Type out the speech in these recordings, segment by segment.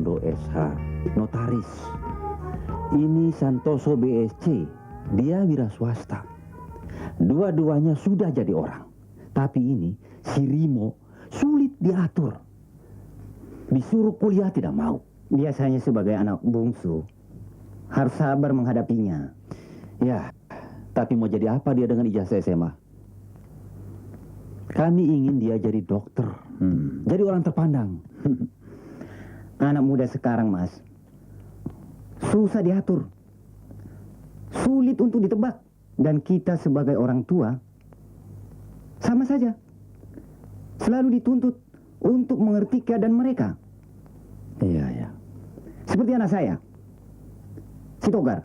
Sutondo SH, notaris. Ini Santoso BSC, dia wira swasta. Dua-duanya sudah jadi orang. Tapi ini, si Rimo, sulit diatur. Disuruh kuliah tidak mau. Biasanya sebagai anak bungsu, harus sabar menghadapinya. Ya, tapi mau jadi apa dia dengan ijazah SMA? Kami ingin dia jadi dokter. Jadi orang terpandang. Anak muda sekarang, Mas, susah diatur. Sulit untuk ditebak. Dan kita sebagai orang tua, sama saja. Selalu dituntut untuk mengerti keadaan mereka. Iya, ya. Seperti anak saya, si Togar.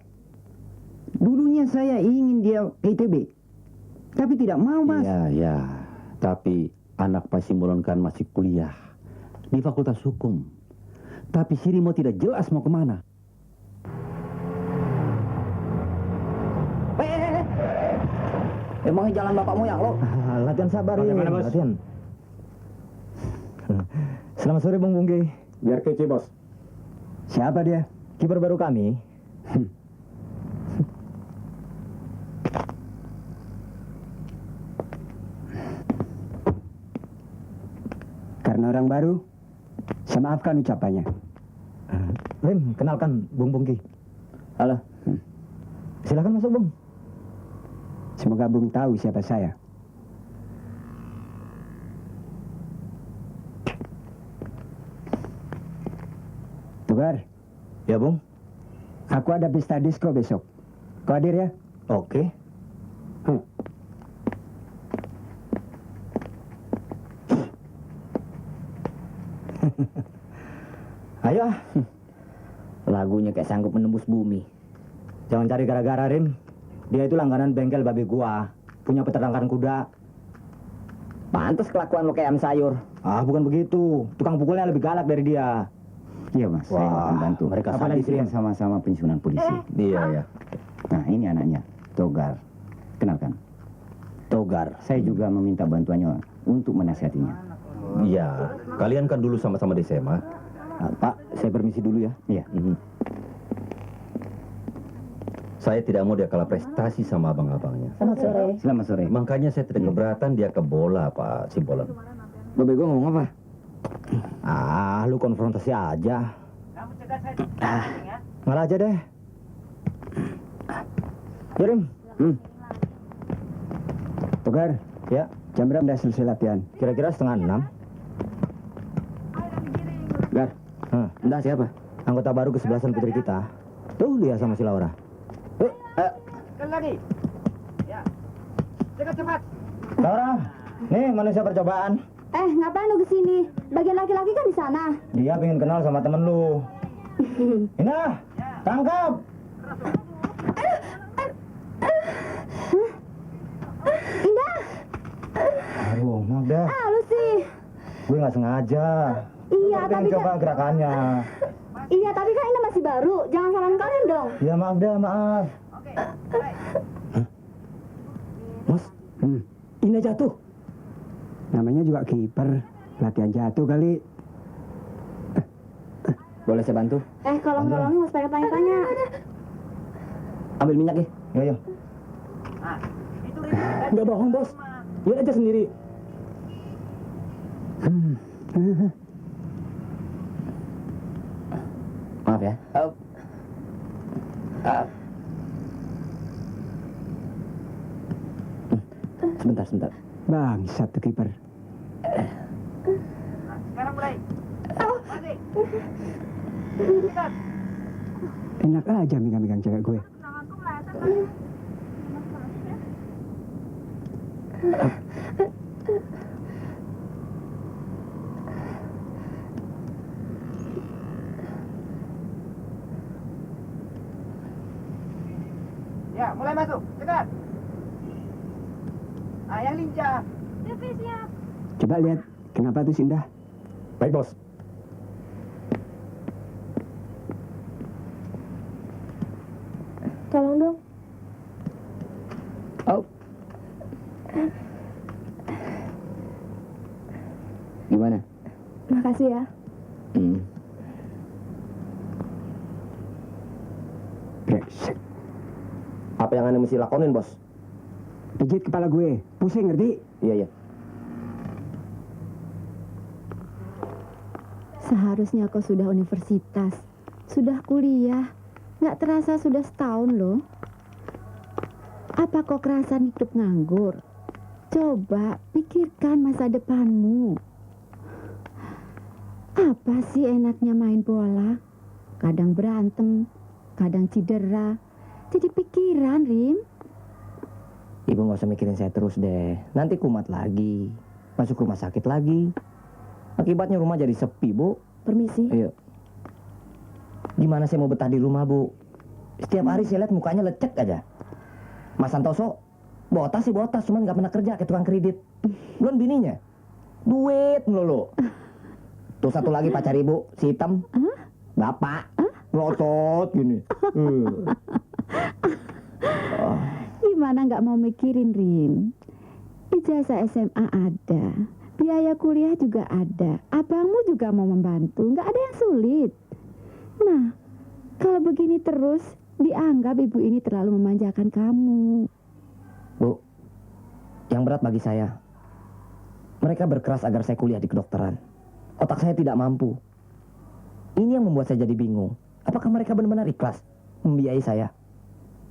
Dulunya saya ingin dia ke ITB, tapi tidak mau, Mas. Iya, ya. Tapi anak Pak Simbolon kan masih kuliah di Fakultas Hukum. Tapi si Rimo tidak jelas mau kemana. Emangnya jalan bapak moyang lo? Latihan sabar ya. Bagaimana, Bos? Latihan. Selamat sore Bung Bungki. Biar kece, Bos. Siapa dia? Kiper baru kami. Karena orang baru, saya maafkan ucapannya. Rim, kenalkan Bung Bungki. Halo. Silakan masuk Bung. Semoga Bung tahu siapa saya. Togar, Ya Bung. aku ada pesta disco besok. Kau hadir ya? Oke. Ayo. Lagunya kayak sanggup menembus bumi. Jangan cari gara-gara Rim. Dia itu langganan bengkel babi gua. Punya peternakan kuda. Pantas kelakuan lo kayak ayam sayur. Ah, bukan begitu. Tukang pukulnya lebih galak dari dia. Iya Mas, saya Wah, akan bantu. mereka Apalagi sadis, kita ya. sama-sama pensiunan polisi. Iya, ya. Nah ini anaknya, Togar. Kenalkan. Togar. Saya juga meminta bantuannya untuk menasihatinya. Iya, kalian kan dulu sama-sama di SMA. Pak, saya permisi dulu ya. Iya. Saya tidak mau dia kalah prestasi sama abang-abangnya. Selamat sore. Selamat sore. Makanya saya tidak keberatan dia ke bola, Pak Simbolon. Lo bego ngomong apa? Ah, lu konfrontasi aja. Ngalah aja deh. Ya, Rim. Togar, Ya, jam berapa udah selesai latihan? kira-kira 5:30. Gar, Hah, entah siapa? anggota baru kesebelasan putri kita. Tuh dia sama si Laura. Lagi. Ya. Cepat. Laura, nih manusia percobaan. Ngapain lu kesini? Bagian laki-laki kan di sana. Dia pengen kenal sama temen lu. Indah, tangkap. Indah, Aduh, maaf deh. lu sih. Gue nggak sengaja. Iya, Gue tapi pengen coba kan, gerakannya. iya, tapi kan Indah masih baru. Jangan salahin kalian dong. Ya maaf deh, maaf. Mas, Indah jatuh. Namanya juga kiper. Latihan jatuh kali. Boleh saya bantu? Kalau nolongin harus pakai tanya-tanya. Ambil minyak ya. Ya, ya. Nggak bohong, Bos. Lihat aja sendiri. Maaf ya. Sebentar. Bangsat tuh kiper. Sekarang mulai. Masih. Enak aja megang-megang cewek gue. Ya, mulai masuk. Cepat. Yang lincah. Coba lihat, kenapa tuh Indah? Baik, Bos. Tolong dong. Oh. Gimana? Makasih ya. Apa yang anda mesti lakonin, bos? Pijit kepala gue, pusing ngerti? Iya. Seharusnya kau sudah universitas, sudah kuliah. Nggak terasa sudah setahun loh. Apa kau kerasan hidup nganggur? Coba pikirkan masa depanmu. Apa sih enaknya main bola? Kadang berantem, kadang cedera. Jadi pikiran, Rim. Ibu nggak usah mikirin saya terus deh. Nanti kumat lagi, masuk rumah sakit lagi. Akibatnya rumah jadi sepi, Bu. Permisi. Ayo. Gimana saya mau betah di rumah, Bu? Setiap hari saya lihat mukanya lecek aja. Mas Santoso, botas sih botas, cuman nggak pernah kerja kayak tukang kredit. Belum bininya, duit melulu. Tuh satu lagi pacar ibu, si hitam. Bapak, ngotot gini. Gimana nggak mau mikirin, Rim? Ijazah SMA ada, biaya kuliah juga ada, abangmu juga mau membantu, nggak ada yang sulit. Nah, kalau begini terus, dianggap ibu ini terlalu memanjakan kamu. Bu, yang berat bagi saya, mereka berkeras agar saya kuliah di kedokteran. Otak saya tidak mampu. Ini yang membuat saya jadi bingung. Apakah mereka benar-benar ikhlas membiayai saya?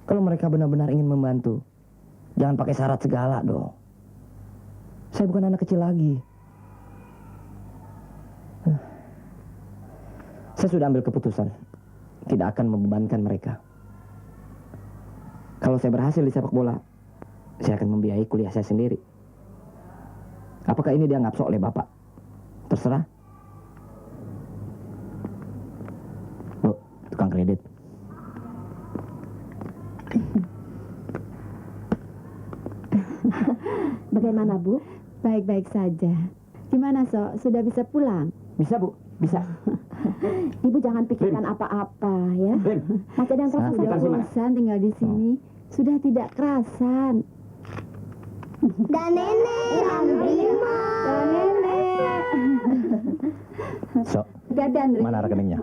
Kalau mereka benar-benar ingin membantu, jangan pakai syarat segala dong. Saya bukan anak kecil lagi. Saya sudah ambil keputusan, tidak akan membebankan mereka. Kalau saya berhasil di sepak bola, saya akan membiayai kuliah saya sendiri. Apakah ini dianggap sok oleh Bapak? Terserah. Bu, tukang kredit. Bagaimana, Bu? Baik-baik saja. Gimana, Sok? Sudah bisa pulang? Bisa, Bu, bisa. Ibu jangan pikirkan apa-apa ya. Masih ada yang terasa sudah bosan tinggal di sini. Sudah tidak kerasan. Dan nenek, Andrima. Dan nenek. Sok, Gak ada, Andri. mana rekeningnya?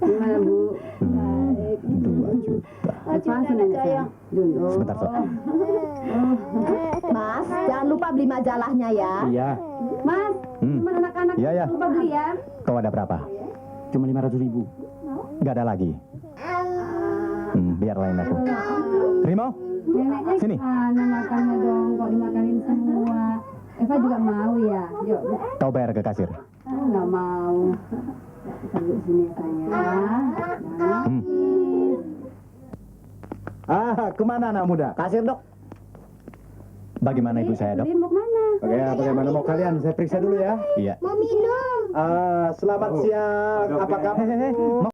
Gimana, Bu? 2 juta. Sebentar, Sok. Mas, jangan lupa beli majalahnya ya. Iya. Mas, cuma anak-anak Iya. lupa beli ya. Kau ada berapa? Cuma 500.000. Gak ada lagi. Biar lain aku. Rimo, Neneknya sini. gimana makannya dong? Kok dimakanin semua? Eva juga mau ya? Yuk, Kau bayar ke kasir. nggak mau. Duduk sini sayang. Kemana anak muda? Kasir, Dok. Bagaimana ibu saya, Dok? Rin, mau kemana? Oke, bagaimana mau kalian? Saya periksa dulu ya. Iya. Mau minum. Selamat siang. Apa kabar?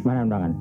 Mana undangan?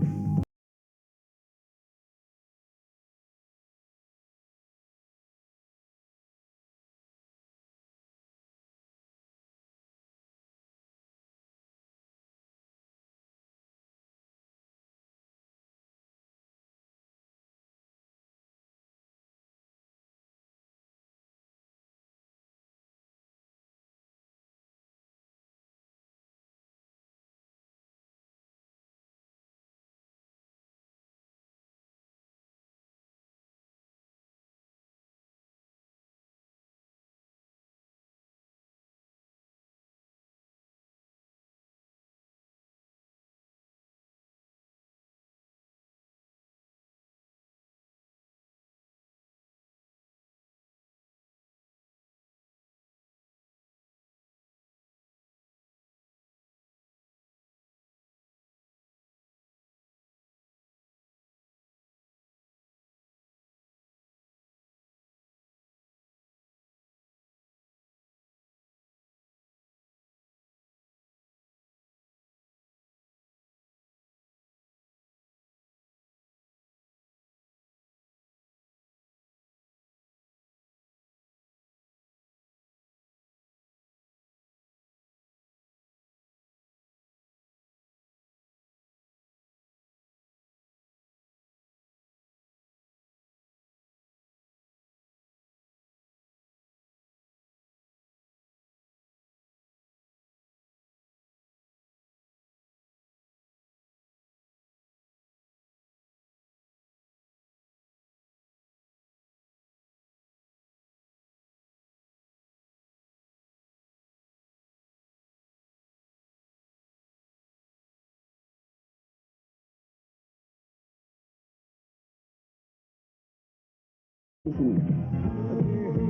Di sini.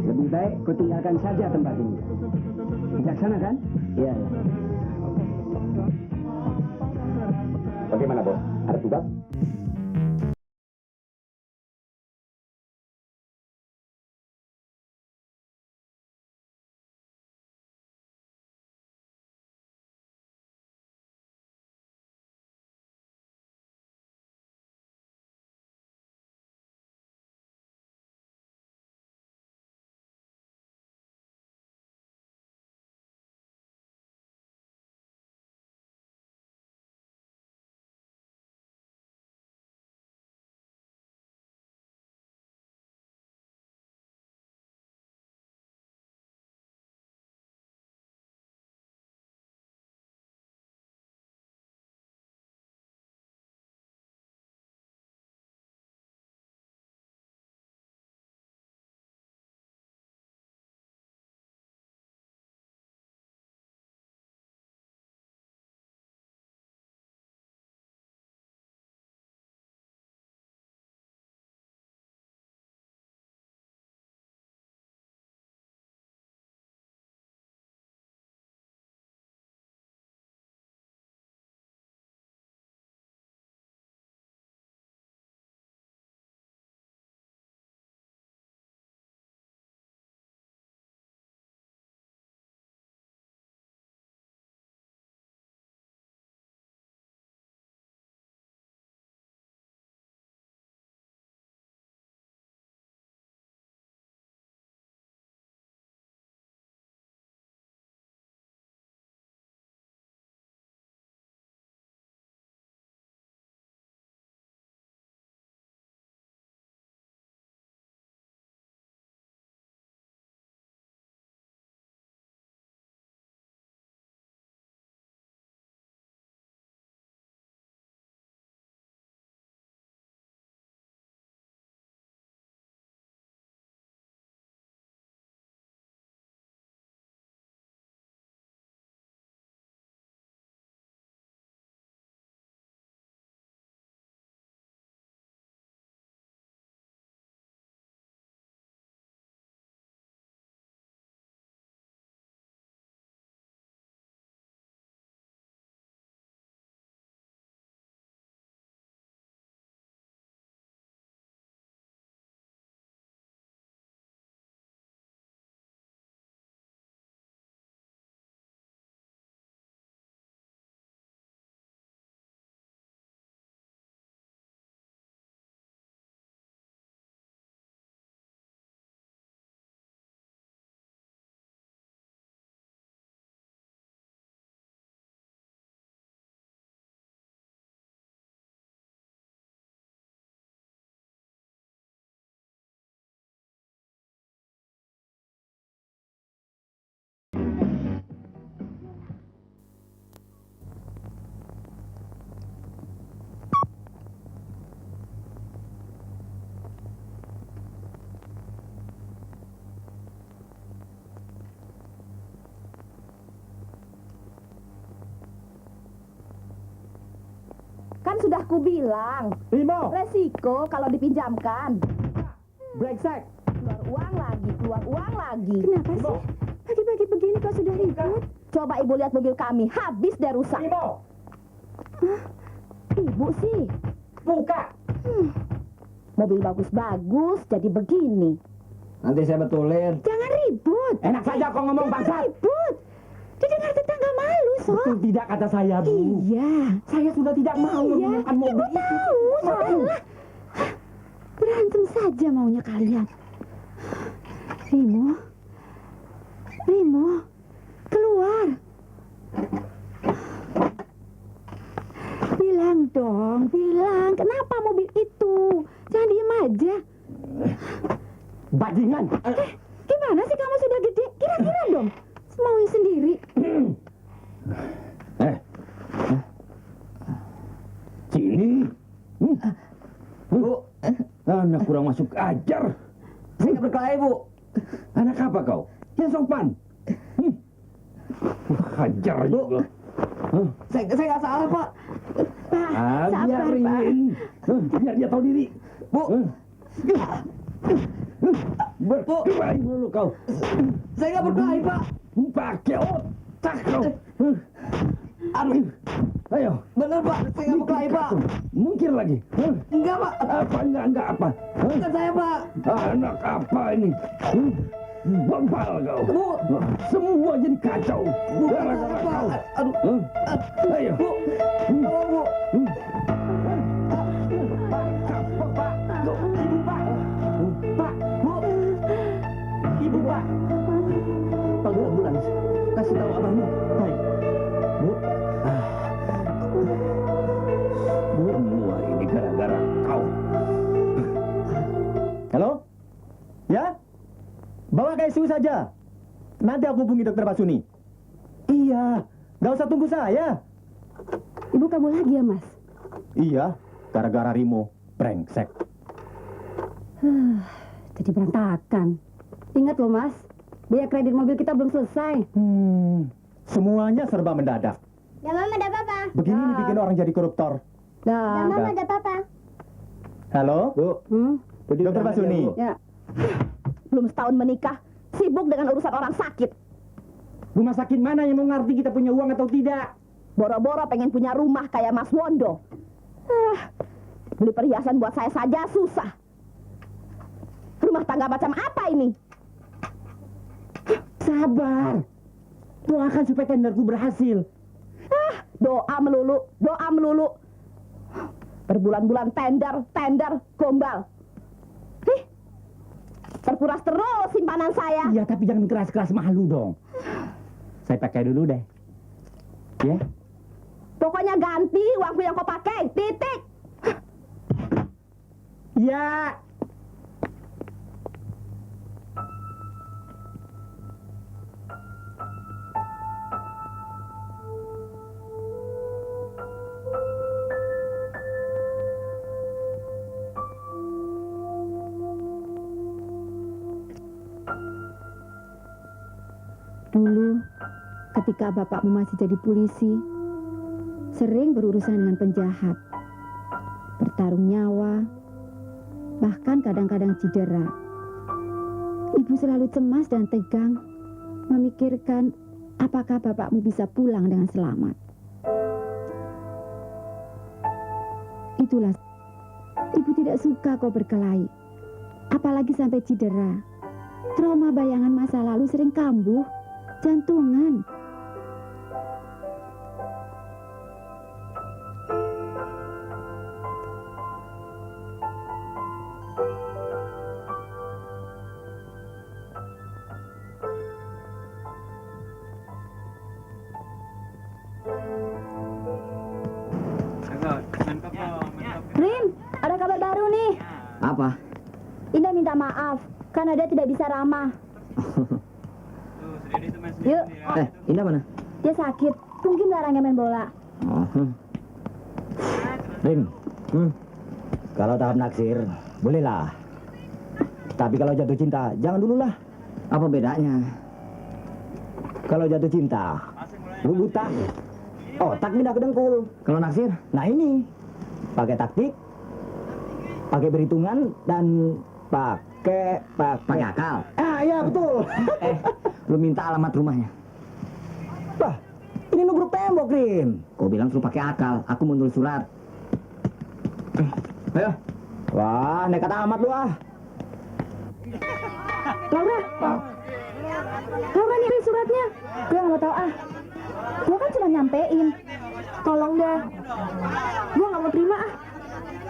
Lebih baik kau tinggalkan saja tempat ini. Bijaksana kan? Iya. Bagaimana bos? Ada tugas? Kan sudah kubilang, Rimo, resiko kalau dipinjamkan. brengsek. Keluar uang lagi. Kenapa sih? Pagi-pagi begini kok sudah ribut? Coba ibu lihat mobil kami, habis deh rusak. Rimo, Ibu sih, buka. mobil bagus-bagus jadi begini. Nanti saya betulin. Jangan ribut. Enak saja kau ngomong Jangan bangsat. ribut. Didengar tetangga malu, Sok. Betul tidak kata saya, Bu? Iya. Saya sudah tidak mau Iya, menggunakan mobil ibu itu. tahu, sudahlah. Hah, berantem saja maunya kalian. Rimo, keluar. Bilang dong, kenapa mobil itu? Jangan diem aja. Bajingan. Gimana sih kamu sudah gede? Kira-kira dong, maunya sendiri. Cili. Bu. Anak kurang masuk ajar. Saya nggak berkelahi, Bu. Anak apa kau? Yang sopan. Hajar juga. Saya nggak salah, Pak. Pak, sabar, Pak. Biarin. Biar dia tahu diri. Bu. Berkelahi dulu kau. Saya nggak berkelahi, Pak. Pakai otak kau. Aduh, Ayo. bener, Pak. Saya nggak berkelahi, Pak. Mungkir lagi. Enggak, Pak. Apa enggak apa? Bukan saya, Pak. Anak apa ini? Bebal kau. Bu. Semua jadi kacau. Bukan Gara-gara saya, kau. Pak. Aduh. Ayo. Bu. Tolong, Bu. Apa, Pak? Ibu, Pak. Pak. Bu. Ibu, Pak. Panggil ambulans. Kasih tahu abangmu. Baik. Bu. Semua ini gara-gara kau. Halo? Ya? Bawa ke ICU saja. Nanti aku hubungi dokter Basuni. Iya, nggak usah tunggu saya. Ibu kamu lagi ya, Mas? Iya, gara-gara Rimo. Brengsek. Jadi berantakan. Ingat loh, Mas. Biaya kredit mobil kita belum selesai. Semuanya serba mendadak. Ya, Mama ada papa. Begini nih bikin orang jadi koruptor. Dah. Mama ada papa. Halo? Bu, dokter Basuni. Ya. Belum setahun menikah, sibuk dengan urusan orang sakit. Rumah sakit mana yang mau ngerti kita punya uang atau tidak? Boro-boro pengen punya rumah kayak Mas Wondo. Beli perhiasan buat saya saja susah. Rumah tangga macam apa ini? Sabar. Doakan supaya tenderku berhasil. Doa melulu. Berbulan-bulan tender, gombal. Terkuras terus simpanan saya. Iya, tapi jangan keras-keras, malu dong. Saya pakai dulu deh. Ya? Pokoknya ganti uangku yang kau pakai, titik. Ya. Dulu, ketika bapakmu masih jadi polisi, sering berurusan dengan penjahat, bertarung nyawa, bahkan kadang-kadang cedera. Ibu selalu cemas dan tegang, memikirkan apakah bapakmu bisa pulang dengan selamat. Itulah, ibu tidak suka kau berkelahi, apalagi sampai cedera. Trauma bayangan masa lalu sering kambuh, jantungan. Rim, ada kabar baru nih. Apa? Indah minta maaf karena dia tidak bisa ramah. Yuk, Indah mana? dia sakit. Mungkin larangnya main bola. Rim, kalau tahap naksir, bolehlah. Tapi kalau jatuh cinta, jangan dulu lah. Apa bedanya? Kalau jatuh cinta, lu buta. Otak pindah ke dengkul. Kalau naksir? Nah ini, pakai taktik, pakai perhitungan, dan pakai akal. Ah iya betul. Lu minta alamat rumahnya. Bah, ini nubruk tembok, Rim. Kau bilang suruh pakai akal, aku mau nulis surat. Ayo. Wah, nekat amat lu ah. Laura, Laura nih suratnya. Gue nggak mau tahu ah. Gue kan cuma nyampein. Tolong deh. Gue nggak mau terima ah.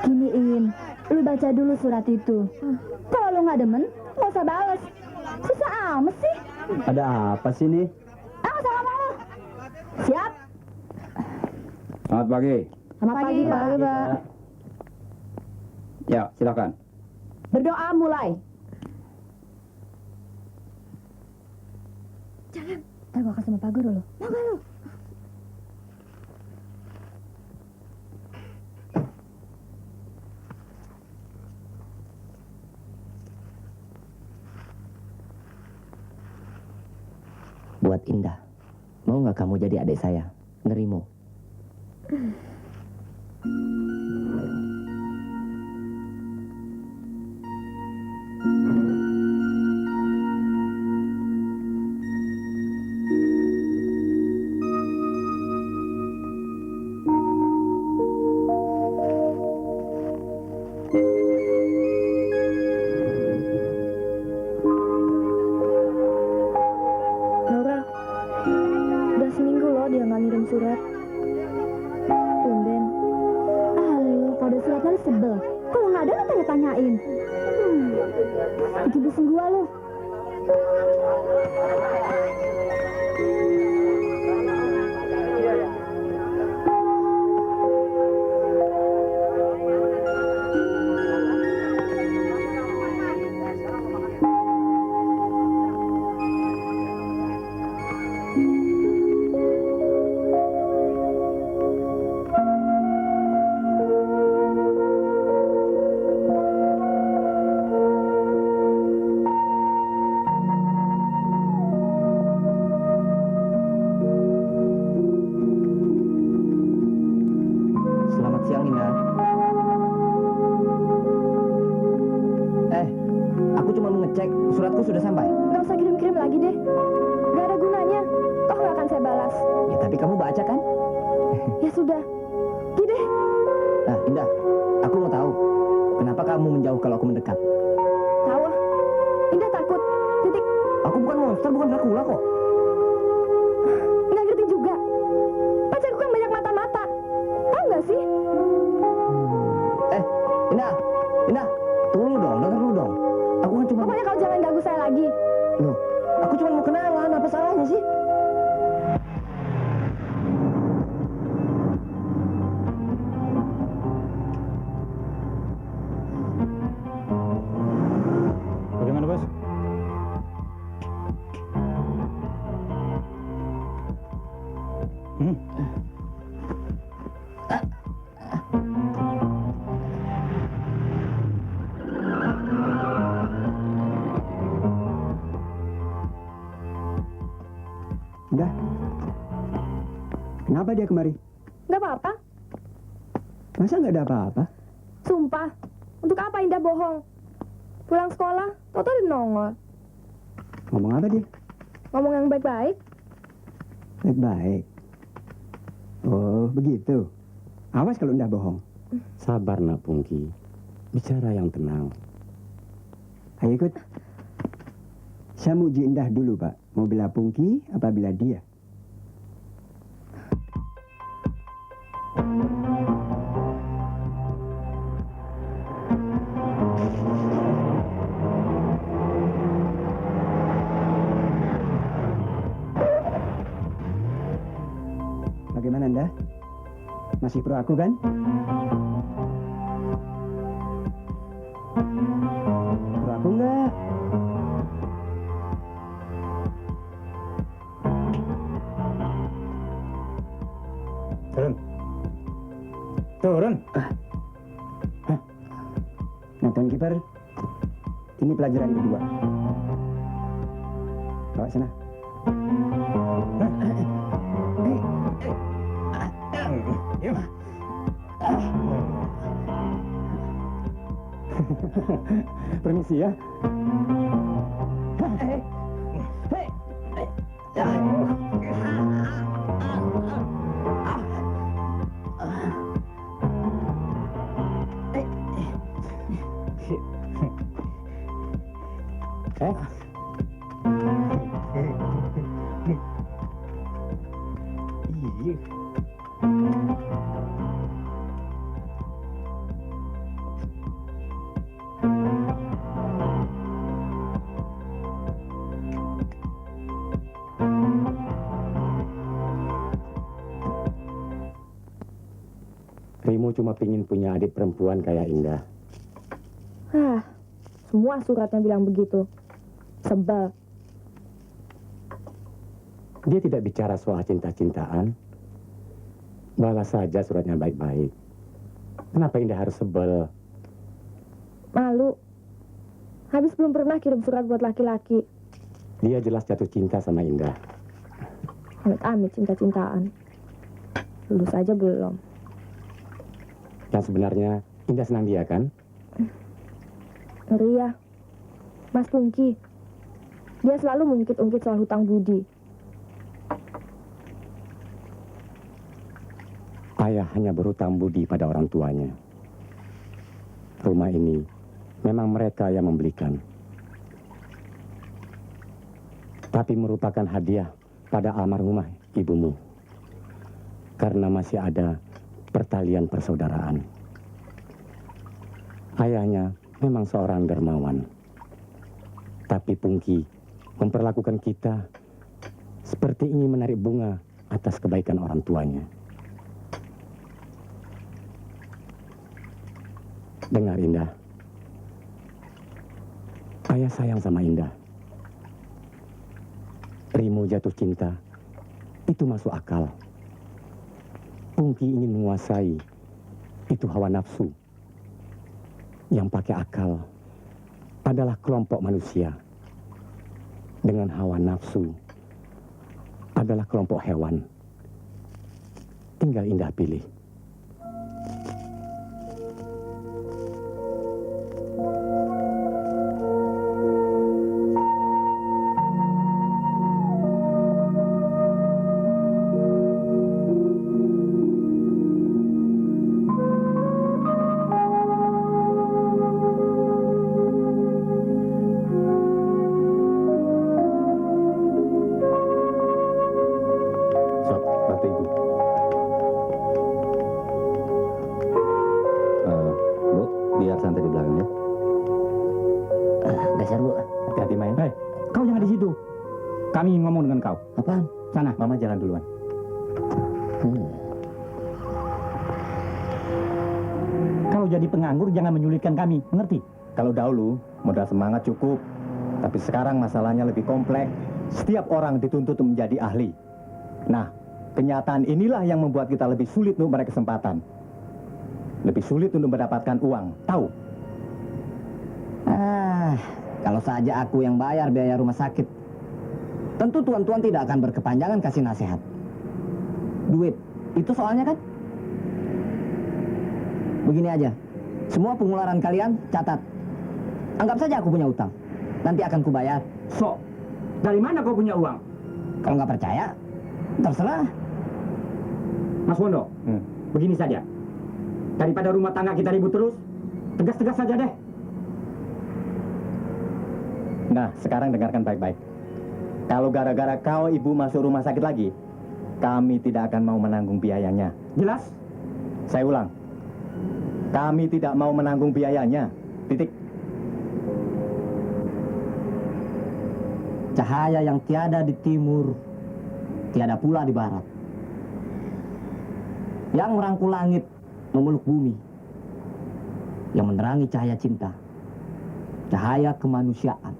Giniin, lu baca dulu surat itu. Kalau lu nggak demen, nggak usah bales. Susah amat sih. Ada apa sih nih? Ah, nggak usah lama lu. Siap. Selamat pagi. Selamat pagi, Pak. Ya, silakan. Berdoa mulai. Jangan. Ntar gue kasih sama Pak Guru lo. Mau gak lo? Buat Indah. Mau nggak kamu jadi adik saya? Nerimo. Laura, udah seminggu loh dia nggak ngirim surat. Tumben. Ah, lo kalau ada surat lalu sebel. Kalau nggak ada lo tanya-tanyain. Bikin pusing gua lo. Selamat siang, Indah. Aku cuma mau ngecek suratku sudah sampai. Nggak usah kirim-kirim lagi deh. Nggak ada gunanya. Toh nggak akan saya balas. Ya, tapi kamu baca kan? Ya sudah. Gini deh. Nah, Indah, aku mau tahu. Kenapa kamu menjauh kalau aku mendekat? Tahu ah. Indah takut. Titik. Aku bukan monster, bukan Dracula kok. Nggak ngerti juga. Pacarku kan banyak mata-mata. Tahu nggak sih? Indah, Indah, tunggu dong, denger dulu dong. Aku kan cuma... Pokoknya kau jangan ganggu saya lagi. Loh, aku cuma mau kenalan, apa salahnya sih? Bagaimana, Bos? Udah. Kenapa dia kemari? Nggak apa-apa. Masa nggak ada apa-apa? Sumpah. Untuk apa Indah bohong? Pulang sekolah, Toto udah nongol. Ngomong apa dia? Ngomong yang baik-baik. Baik-baik. Oh, begitu. Awas kalau Indah bohong. Sabar, Nak Pungki. Bicara yang tenang. Ayo ikut. Saya mau uji Indah dulu, Pak. Mau bela Pungki apa bela dia? Bagaimana Anda? Masih pro aku kan? Pro aku enggak? Turun. Turun. Nah, Tuan Kiper, ini pelajaran kedua. Bawa sana. Permisi ya. Rimo cuma pingin punya adik perempuan kayak Indah. Semua suratnya bilang begitu. Sebel. Dia tidak bicara soal cinta-cintaan. Balas saja suratnya baik-baik. Kenapa Indah harus sebel? Malu. Habis belum pernah kirim surat buat laki-laki. Dia jelas jatuh cinta sama Indah. Amit-amit cinta-cintaan. Lulus aja belum. Yang sebenarnya Indah senang dia kan? Ngeri ya. Mas Pungki. Dia selalu mengungkit-ungkit soal hutang budi. Ayah hanya berhutang budi pada orang tuanya. Rumah ini memang mereka yang membelikan. Tapi merupakan hadiah pada almarhumah ibumu. Karena masih ada pertalian persaudaraan. Ayahnya memang seorang dermawan. Tapi Pungki memperlakukan kita seperti ingin menarik bunga atas kebaikan orang tuanya. Dengar Indah, ayah sayang sama Indah. Rimo jatuh cinta, itu masuk akal. Pungki ingin menguasai, itu hawa nafsu. Yang pakai akal adalah kelompok manusia. Dengan hawa nafsu adalah kelompok hewan. Tinggal Indah pilih. Mama jalan duluan. Kalau jadi penganggur jangan menyulitkan kami, mengerti? Kalau dahulu modal semangat cukup, tapi sekarang masalahnya lebih kompleks. Setiap orang dituntut menjadi ahli. Nah, kenyataan inilah yang membuat kita lebih sulit untuk meraih kesempatan. Lebih sulit untuk mendapatkan uang, tahu? Kalau saja aku yang bayar biaya rumah sakit, tentu tuan-tuan tidak akan berkepanjangan kasih nasihat. Duit, itu soalnya kan? Begini aja, semua pengeluaran kalian catat. Anggap saja aku punya utang. Nanti akan kubayar. So, dari mana kau punya uang? Kalau nggak percaya, terserah. Mas Wondo, begini saja. Daripada rumah tangga kita ribut terus, tegas-tegas saja deh. Nah, sekarang dengarkan baik-baik. Kalau gara-gara kau ibu masuk rumah sakit lagi, kami tidak akan mau menanggung biayanya. Jelas? Saya ulang. Kami tidak mau menanggung biayanya. Titik. Cahaya yang tiada di timur, tiada pula di barat. Yang merangkul langit, memeluk bumi. Yang menerangi cahaya cinta, cahaya kemanusiaan.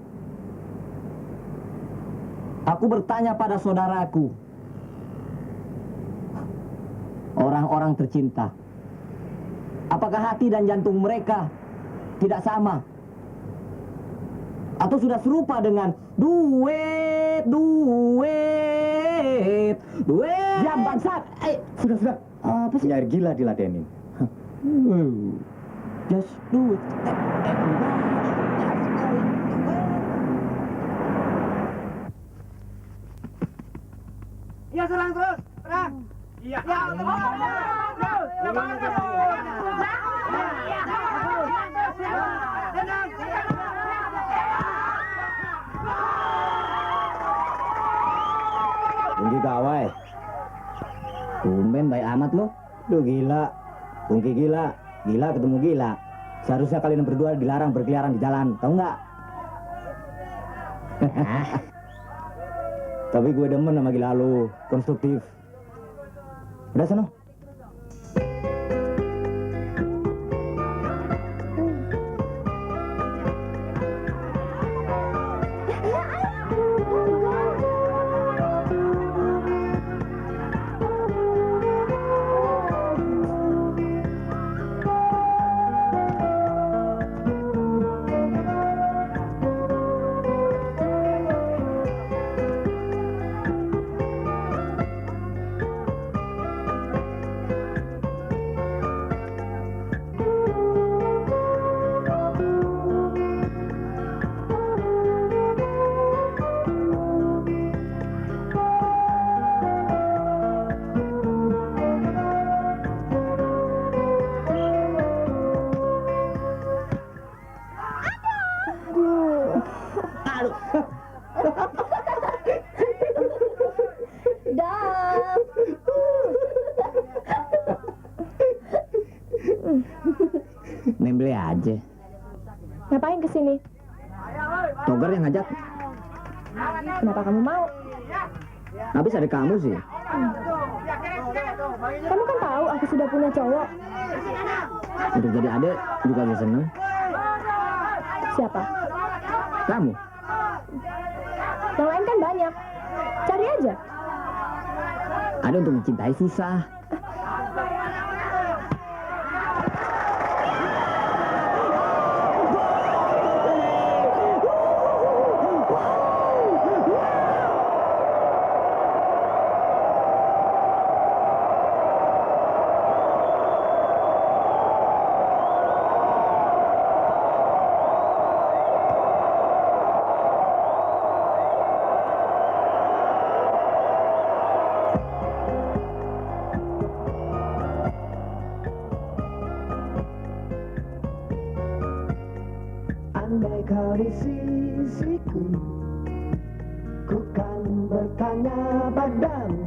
Aku bertanya pada saudaraku, orang-orang tercinta, apakah hati dan jantung mereka tidak sama? Atau sudah serupa dengan duet, duet, duet? Diam bangsat! Sudah. Apa sih? Penyair gila diladenin. Just do it. Iya, serang terus. Serang. Iya. Ya, terus. Pungki gawai. Tumben baik amat lo. Lu gila. Pungki gila. Gila ketemu gila. Seharusnya kalian berdua dilarang berkeliaran di jalan. Tahu nggak? Tapi gue demen sama gila lu. Konstruktif. Udah sono. Memble aja. Ngapain kesini? Togar yang ngajak. Kenapa kamu mau? Habis ada kamu sih. Kamu kan tahu aku sudah punya cowok. Untuk jadi adek juga gak seneng. Siapa? Kamu. Yang lain kan banyak. Cari aja. Ada untuk mencintai susah. Andai kau di sisiku, ku kan bertanya padamu,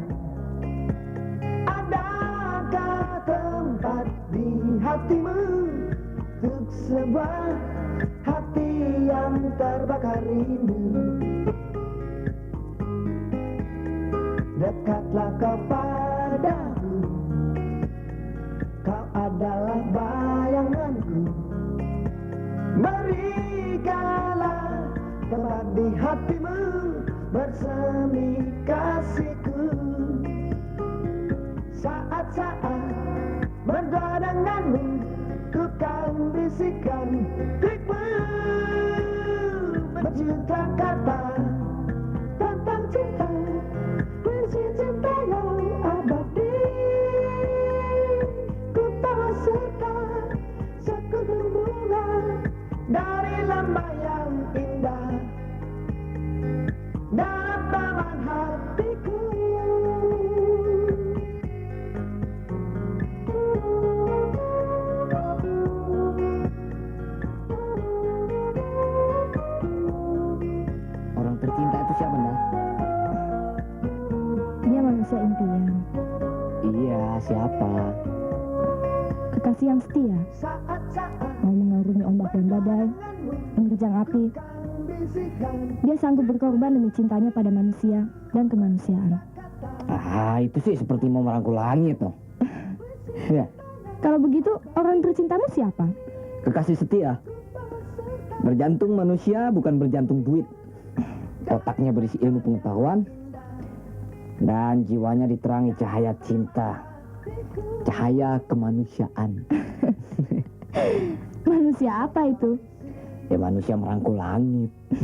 adakah tempat di hatimu untuk sebuah hati yang terbakar rindu? Dekatlah kau padaku, kau adalah bayanganku. Berikanlah tempat di hatimu bersemi kasihku. Saat-saat berdua denganmu, ku kan bisikan ritme berjuta kata tentang cinta, puisi cinta yang abadi. Ku tak suka sekutu bunga dari lembah yang indah dalam taman hatiku. Orang tercinta itu siapa, Nda? Dia manusia impian. Iya, siapa? Kekasih yang setia. Mau mengarungi ombak dan badai, menerjang api. Dia sanggup berkorban demi cintanya pada manusia dan kemanusiaan. Ah, itu sih seperti mau merangkul langit, toh. Ya, Kalau begitu, orang tercintamu siapa? kekasih setia. Berjantung manusia bukan berjantung duit. Otaknya berisi ilmu pengetahuan dan jiwanya diterangi cahaya cinta, cahaya kemanusiaan. Manusia apa itu? Ya manusia merangkul langit. But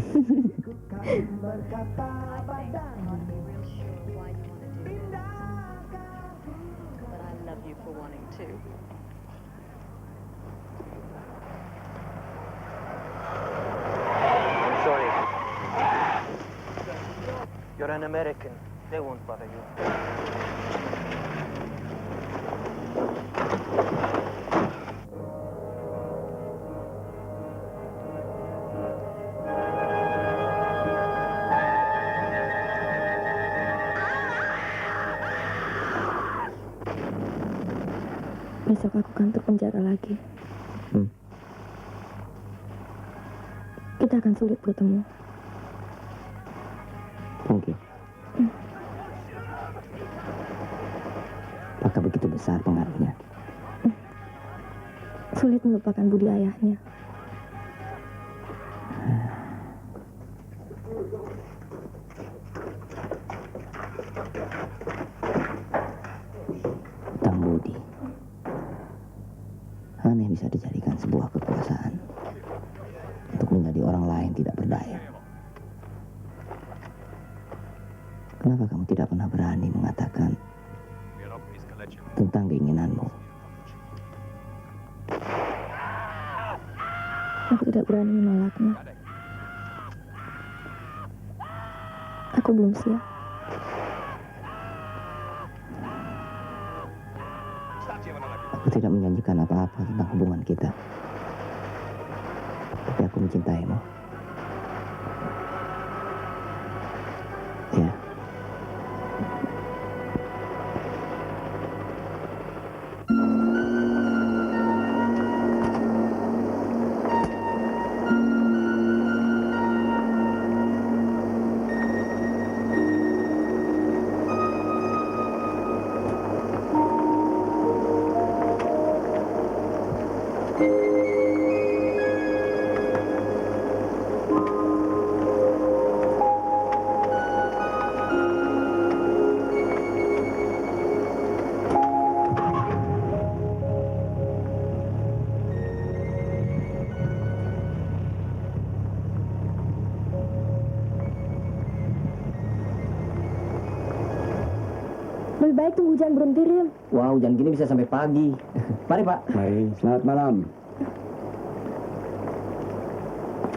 I love you for wanting to. an American. They won't bother you. Besok aku kantor penjara lagi. Kita akan sulit bertemu. Mungkin. Apakah begitu besar pengaruhnya? Sulit melupakan budi ayahnya. Hutang budi. Aneh bisa dijadikan sebuah kekuasaan untuk menjadi orang lain tidak berdaya. Kenapa kamu tidak pernah berani mengatakan tentang keinginanmu? Aku tidak berani menolaknya. Aku belum siap. Aku tidak menjanjikan apa-apa tentang hubungan kita. Tapi aku mencintaimu. Ya. Lebih baik tunggu hujan berhenti, Rim. Wah, hujan gini bisa sampai pagi. Mari, Pak. Mari. Selamat malam.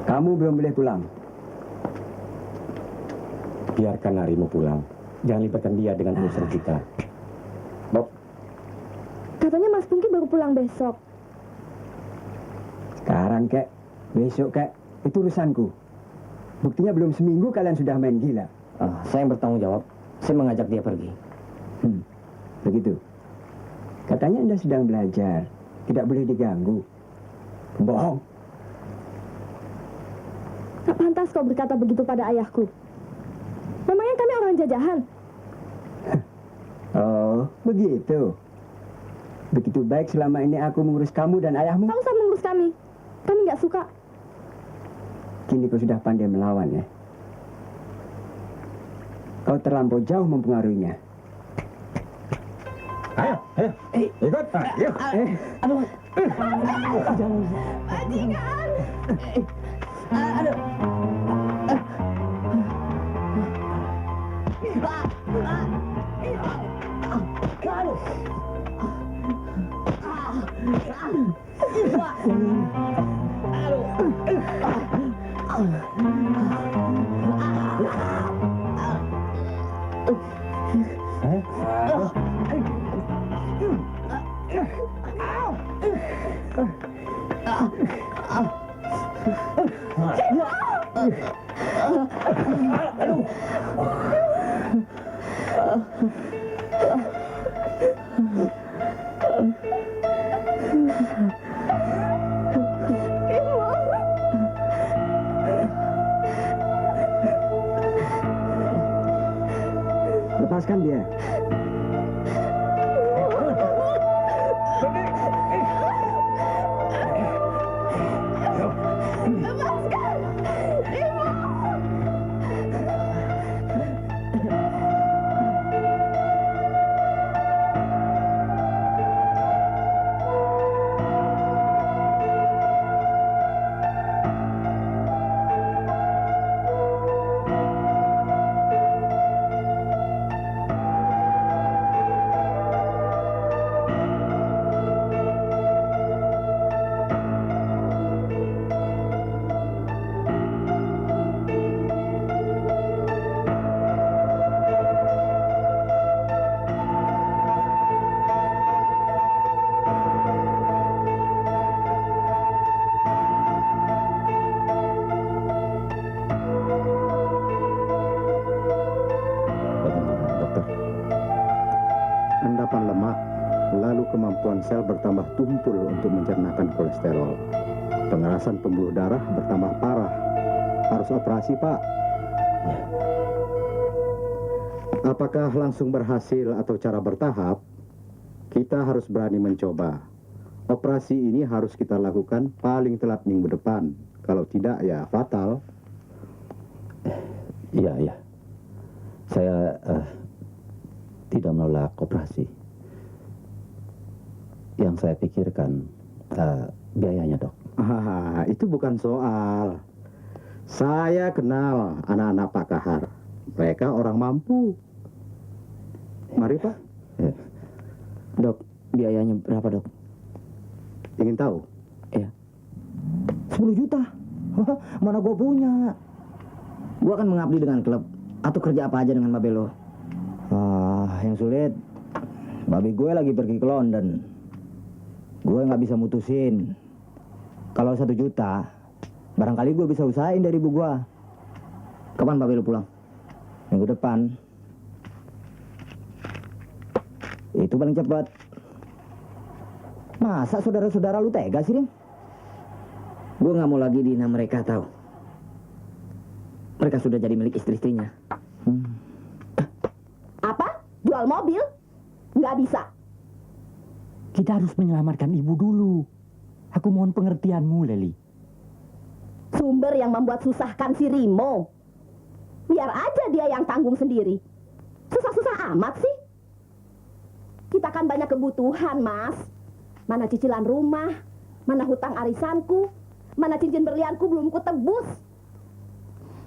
Kamu belum boleh pulang. Biarkan Narimo pulang. Jangan libatkan dia dengan urusan kita. Bob, Katanya Mas Pungki baru pulang besok. Sekarang, Kek. Besok, Kek. Itu urusanku. Buktinya belum seminggu kalian sudah main gila. saya yang bertanggung jawab. Saya mengajak dia pergi. Begitu. Katanya Anda sedang belajar. Tidak boleh diganggu. Bohong. Tak pantas kau berkata begitu pada ayahku. Memangnya kami orang jajahan? Oh, begitu. Begitu baik selama ini aku mengurus kamu dan ayahmu. Tak usah mengurus kami. Kami nggak suka. Kini kau sudah pandai melawan ya. Kau terlampau jauh mempengaruhinya. Ayo, ikut. Ayo. Aduh. Bajingan! Aduh. Lepaskan dia. Lepas pembakaran lemak, lalu kemampuan sel bertambah tumpul untuk mencernakan kolesterol. Pengerasan pembuluh darah bertambah parah. Harus operasi, Pak. Apakah langsung berhasil atau cara bertahap? Kita harus berani mencoba. Operasi ini harus kita lakukan paling telat minggu depan. Kalau tidak, ya fatal. Iya. Saya tidak menolak operasi. Yang saya pikirkan biayanya, Dok. Itu bukan soal. Saya kenal anak-anak Pak Kahar. Mereka orang mampu. Mari, Pak. Dok, biayanya berapa, Dok? Ingin tahu? Iya. 10 juta. Wah, mana gue punya. Gue akan mengabdi dengan klub. Atau kerja apa aja dengan Babelo. Yang sulit, babi gue lagi pergi ke London. Gue nggak bisa mutusin. Kalau 1 juta, barangkali gue bisa usahain dari ibu gue. Kapan Babelo pulang? Minggu depan. Itu paling cepat. Masa saudara-saudara lu tega sih, Rim? Gue nggak mau lagi dihina mereka, tahu. Mereka sudah jadi milik istri-istrinya. Apa? Jual mobil? Nggak bisa. Kita harus menyelamatkan ibu dulu. Aku mohon pengertianmu, Leli. Sumber yang membuat susahkan si Rimo. Biar aja dia yang tanggung sendiri. Susah-susah amat sih. Kita kan banyak kebutuhan, Mas. Mana cicilan rumah, mana hutang arisanku, mana cincin berlianku belum kutebus.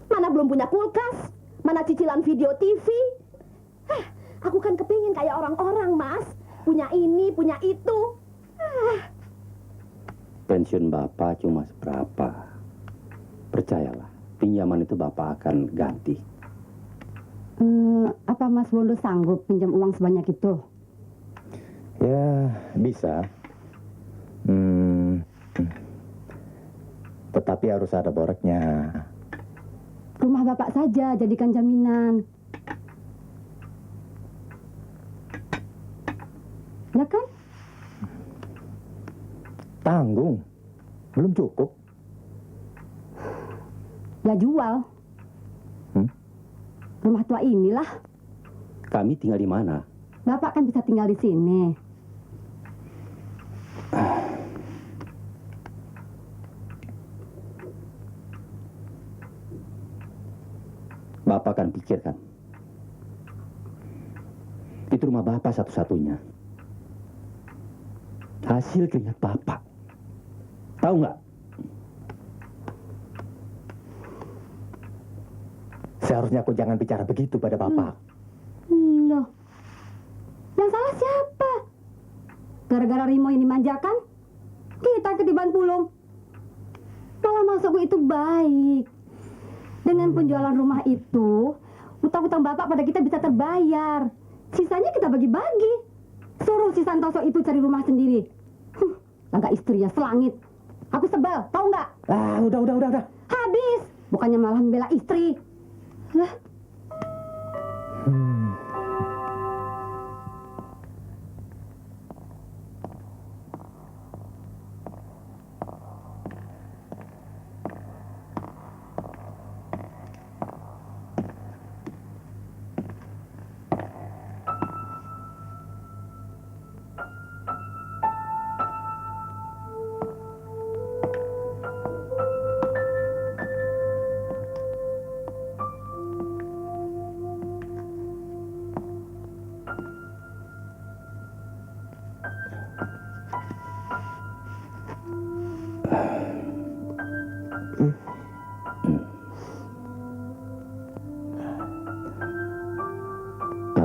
Mana belum punya kulkas, mana cicilan video TV. Aku kan kepingin kayak orang-orang, Mas. Punya ini, punya itu. Pensiun Bapak cuma seberapa. Percayalah, pinjaman itu Bapak akan ganti. Apa Mas Bondo sanggup pinjam uang sebanyak itu? Ya, bisa. Tetapi harus ada boreknya. Rumah Bapak saja jadikan jaminan. Ya kan? Tanggung. Belum cukup. Ya jual. Rumah tua inilah. Kami tinggal di mana? Bapak kan bisa tinggal di sini. Bapak akan pikirkan. Itu rumah Bapak satu-satunya. Hasil keringat Bapak. Tahu nggak? Seharusnya aku jangan bicara begitu pada Bapak. Loh. Yang salah siapa? Gara-gara Rimo ini manjakan, kita ketiban pulung. Malah masuk itu baik. Dengan penjualan rumah itu, utang-utang Bapak pada kita bisa terbayar. Sisanya kita bagi-bagi. Suruh si Santoso itu cari rumah sendiri. Agak istrinya selangit. Aku sebel, tahu nggak? Udah. Habis. Bukannya malah membela istri. Lah.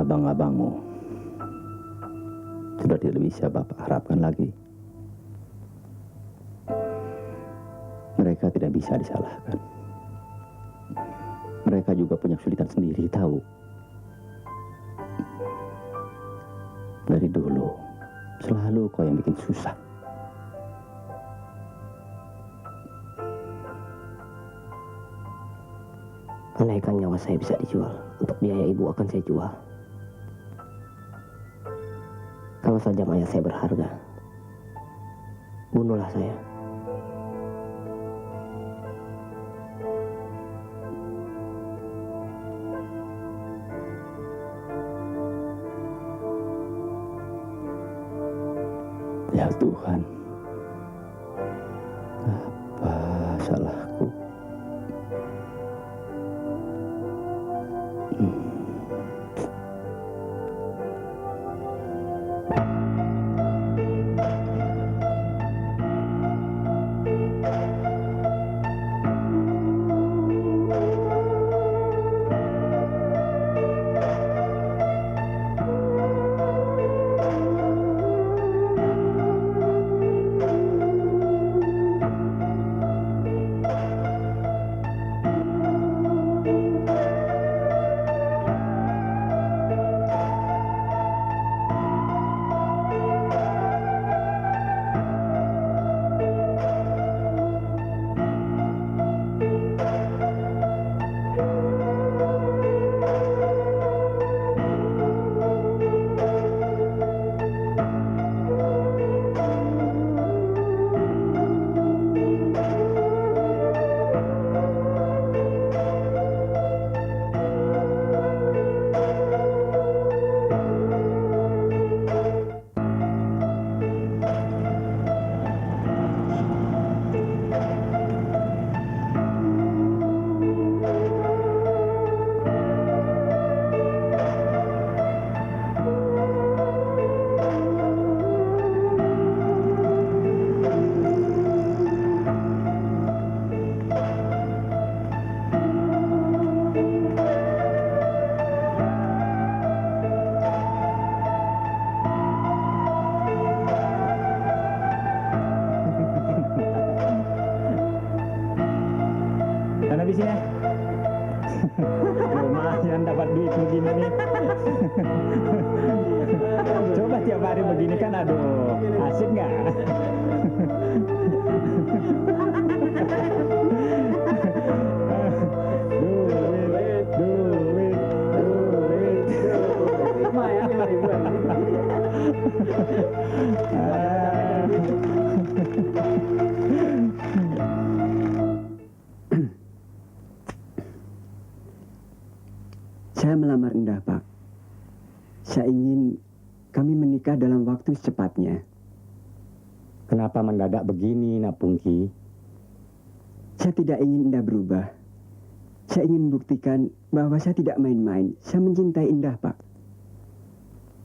Abang-abangmu sudah tidak bisa Bapak harapkan lagi. Mereka tidak bisa disalahkan. Mereka juga punya kesulitan sendiri, tahu. Dari dulu, selalu kau yang bikin susah. Andaikan nyawa saya bisa dijual, untuk biaya ibu akan saya jual. Kalau saja mayat saya berharga, bunuhlah saya. Ya Tuhan, apa salahku? Dan habis ya. Lumayan dapat duit begini nih. Coba tiap hari begini kan, aduh, asik nggak? Duit. Lumayan 5.000-an. Saya melamar Indah, Pak. Saya ingin kami menikah dalam waktu secepatnya. Kenapa mendadak begini, Nak Pungki? Saya tidak ingin Indah berubah. Saya ingin membuktikan bahwa saya tidak main-main. Saya mencintai Indah, Pak.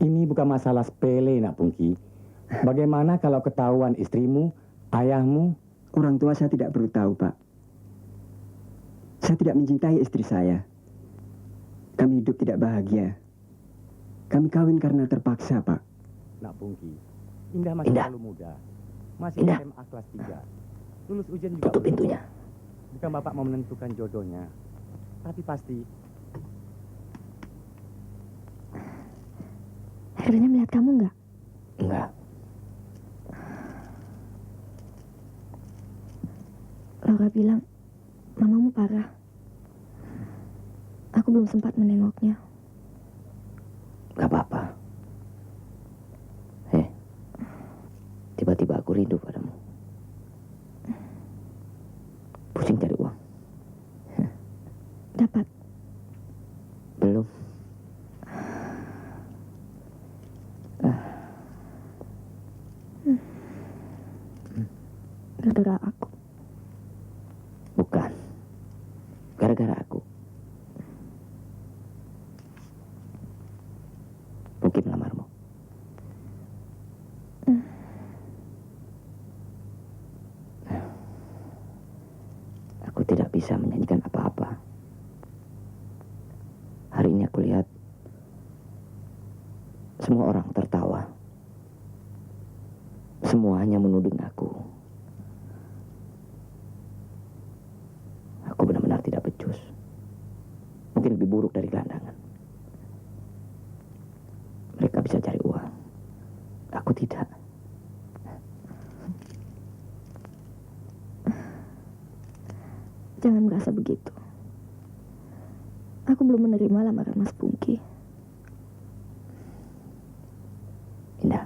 Ini bukan masalah sepele, Nak Pungki. Bagaimana kalau ketahuan istrimu, ayahmu? Orang tua saya tidak perlu tahu, Pak. Saya tidak mencintai istri saya. Kami hidup tidak bahagia. Kami kawin karena terpaksa, Pak. Nak Pungki, Indah masih Indah. terlalu muda. Masih Indah. SMA kelas 3. Lulus ujian juga. Tutup belum. pintunya. Bukan Bapak mau menentukan jodohnya. Tapi pasti Herlina melihat kamu nggak? Enggak. Laura bilang, mamamu parah. Aku belum sempat menengoknya. Gak apa-apa. Tiba-tiba aku rindu padamu. Pusing cari uang. Dapat. Belum. Gara-gara aku. Bukan. Gara-gara aku. Mungkin melamarmu. Aku tidak bisa menyanyikan apa-apa. Hari ini aku lihat semua orang tertawa. Semua hanya menuding aku. Aku benar-benar tidak becus. Mungkin lebih buruk dari gelandangan. Mereka bisa cari uang. Aku tidak. Jangan merasa begitu. Aku belum menerima lamaran Mas Pungki. Indah.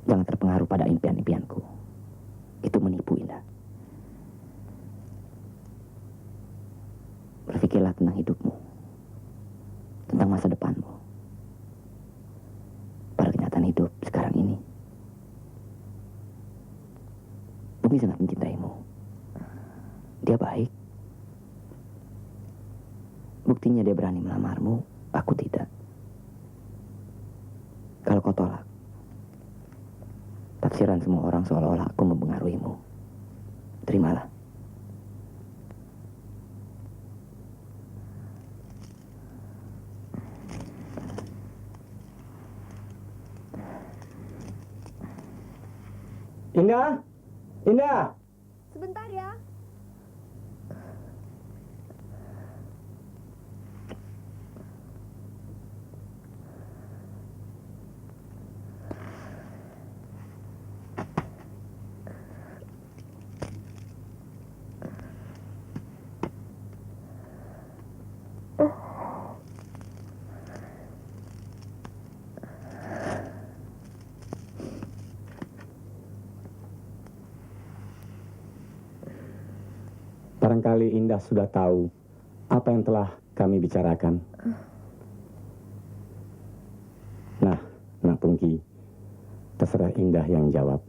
Jangan terpengaruh pada impian-impianku. Itu menipu, Indah. Berpikirlah tentang hidupmu, tentang masa depanmu, pada kenyataan hidup sekarang ini. Bumi sangat mencintaimu. Dia baik. Buktinya dia berani melamarmu, aku tidak. Kalau kau tolak, tafsiran semua orang seolah-olah aku mempengaruhimu. Terimalah. Indah! Indah! Sebentar ya. Barangkali Indah sudah tahu apa yang telah kami bicarakan. Nah, Nak Pungki, terserah Indah yang jawab.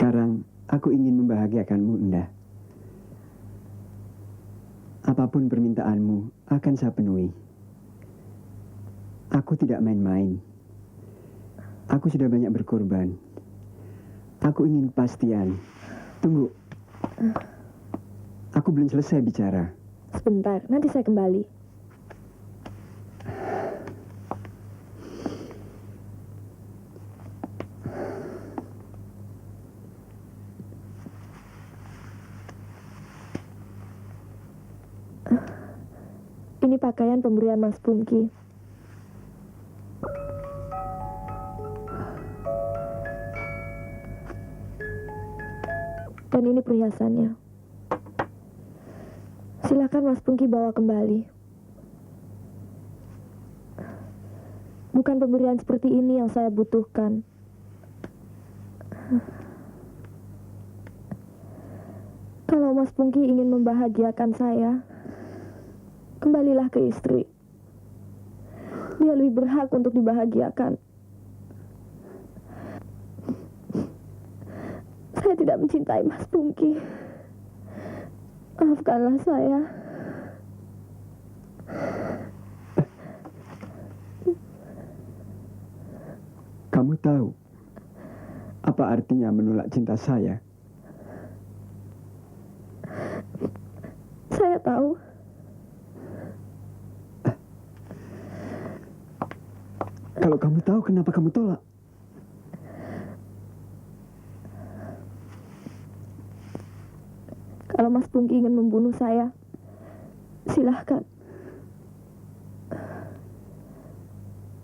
Sekarang aku ingin membahagiakanmu, Indah. Apapun permintaanmu akan saya penuhi. Aku tidak main-main. Aku sudah banyak berkorban. Aku ingin kepastian. Tunggu. Aku belum selesai bicara. Sebentar, nanti saya kembali. Ini pakaian pemberian Mas Pungki. Dan ini perhiasannya. Silakan Mas Pungki bawa kembali. Bukan pemberian seperti ini yang saya butuhkan. Kalau Mas Pungki ingin membahagiakan saya, kembalilah ke istri. Dia lebih berhak untuk dibahagiakan. Saya tidak mencintai Mas Pungki. Maafkanlah saya. Kamu tahu apa artinya menolak cinta saya? Saya tahu. Kalau kamu tahu, kenapa kamu tolak? Kalau Mas Pungki ingin membunuh saya, silahkan.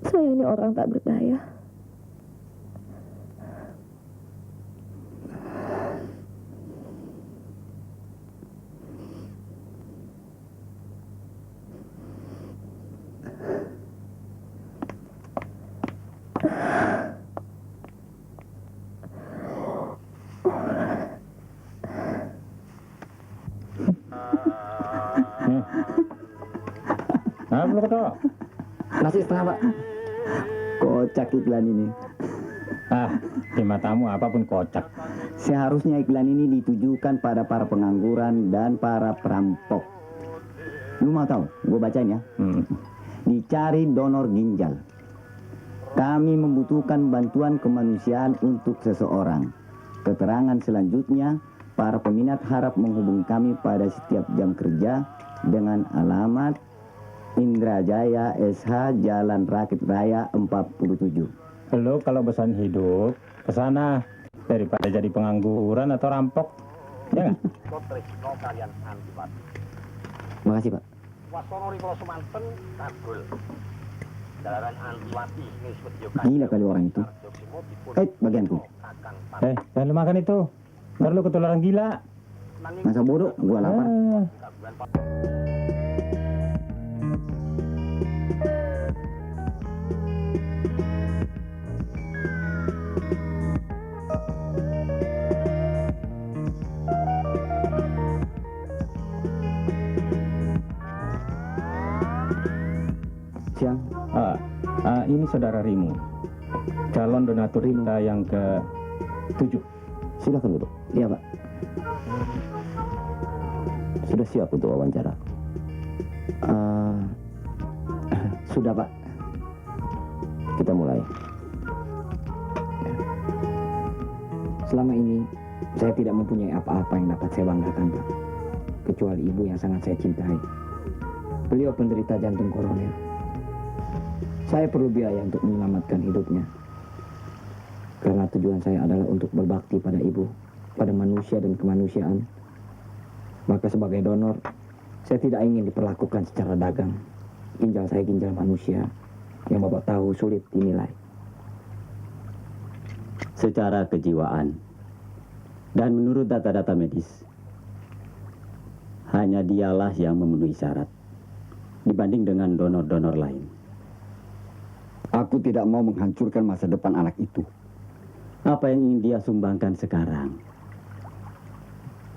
Saya ini orang tak berdaya. Belum ketawa. Nasi setengah, Pak. Kocak iklan ini. Di matamu apapun kocak. Seharusnya iklan ini ditujukan pada para pengangguran dan para perampok. Lu mau tahu? Gue bacain ya. Dicari donor ginjal. Kami membutuhkan bantuan kemanusiaan untuk seseorang. Keterangan selanjutnya, para peminat harap menghubungi kami pada setiap jam kerja dengan alamat Indrajaya SH Jalan Rakit Raya 47. Lo kalau bosan hidup, ke sana daripada jadi pengangguran atau rampok. Ya nggak? Makasih, Pak. Gila kali orang itu. Bagianku. Jangan lu makan itu. Ntar lu ketularan gila. Masa bodoh, gua lapar. Siang. Ini saudara Rimo, calon donatur kita yang ke-7. Silakan duduk. Iya, Pak. Sudah siap untuk wawancara? Sudah, Pak. Kita mulai. Selama ini saya tidak mempunyai apa-apa yang dapat saya banggakan, Pak. Kecuali ibu yang sangat saya cintai. Beliau penderita jantung koroner. Saya perlu biaya untuk menyelamatkan hidupnya. Karena tujuan saya adalah untuk berbakti pada ibu, pada manusia dan kemanusiaan. Maka sebagai donor, saya tidak ingin diperlakukan secara dagang. Ginjal saya ginjal manusia, yang Bapak tahu sulit dinilai. Secara kejiwaan dan menurut data-data medis, hanya dialah yang memenuhi syarat dibanding dengan donor-donor lain. Aku tidak mau menghancurkan masa depan anak itu. Apa yang ingin dia sumbangkan sekarang?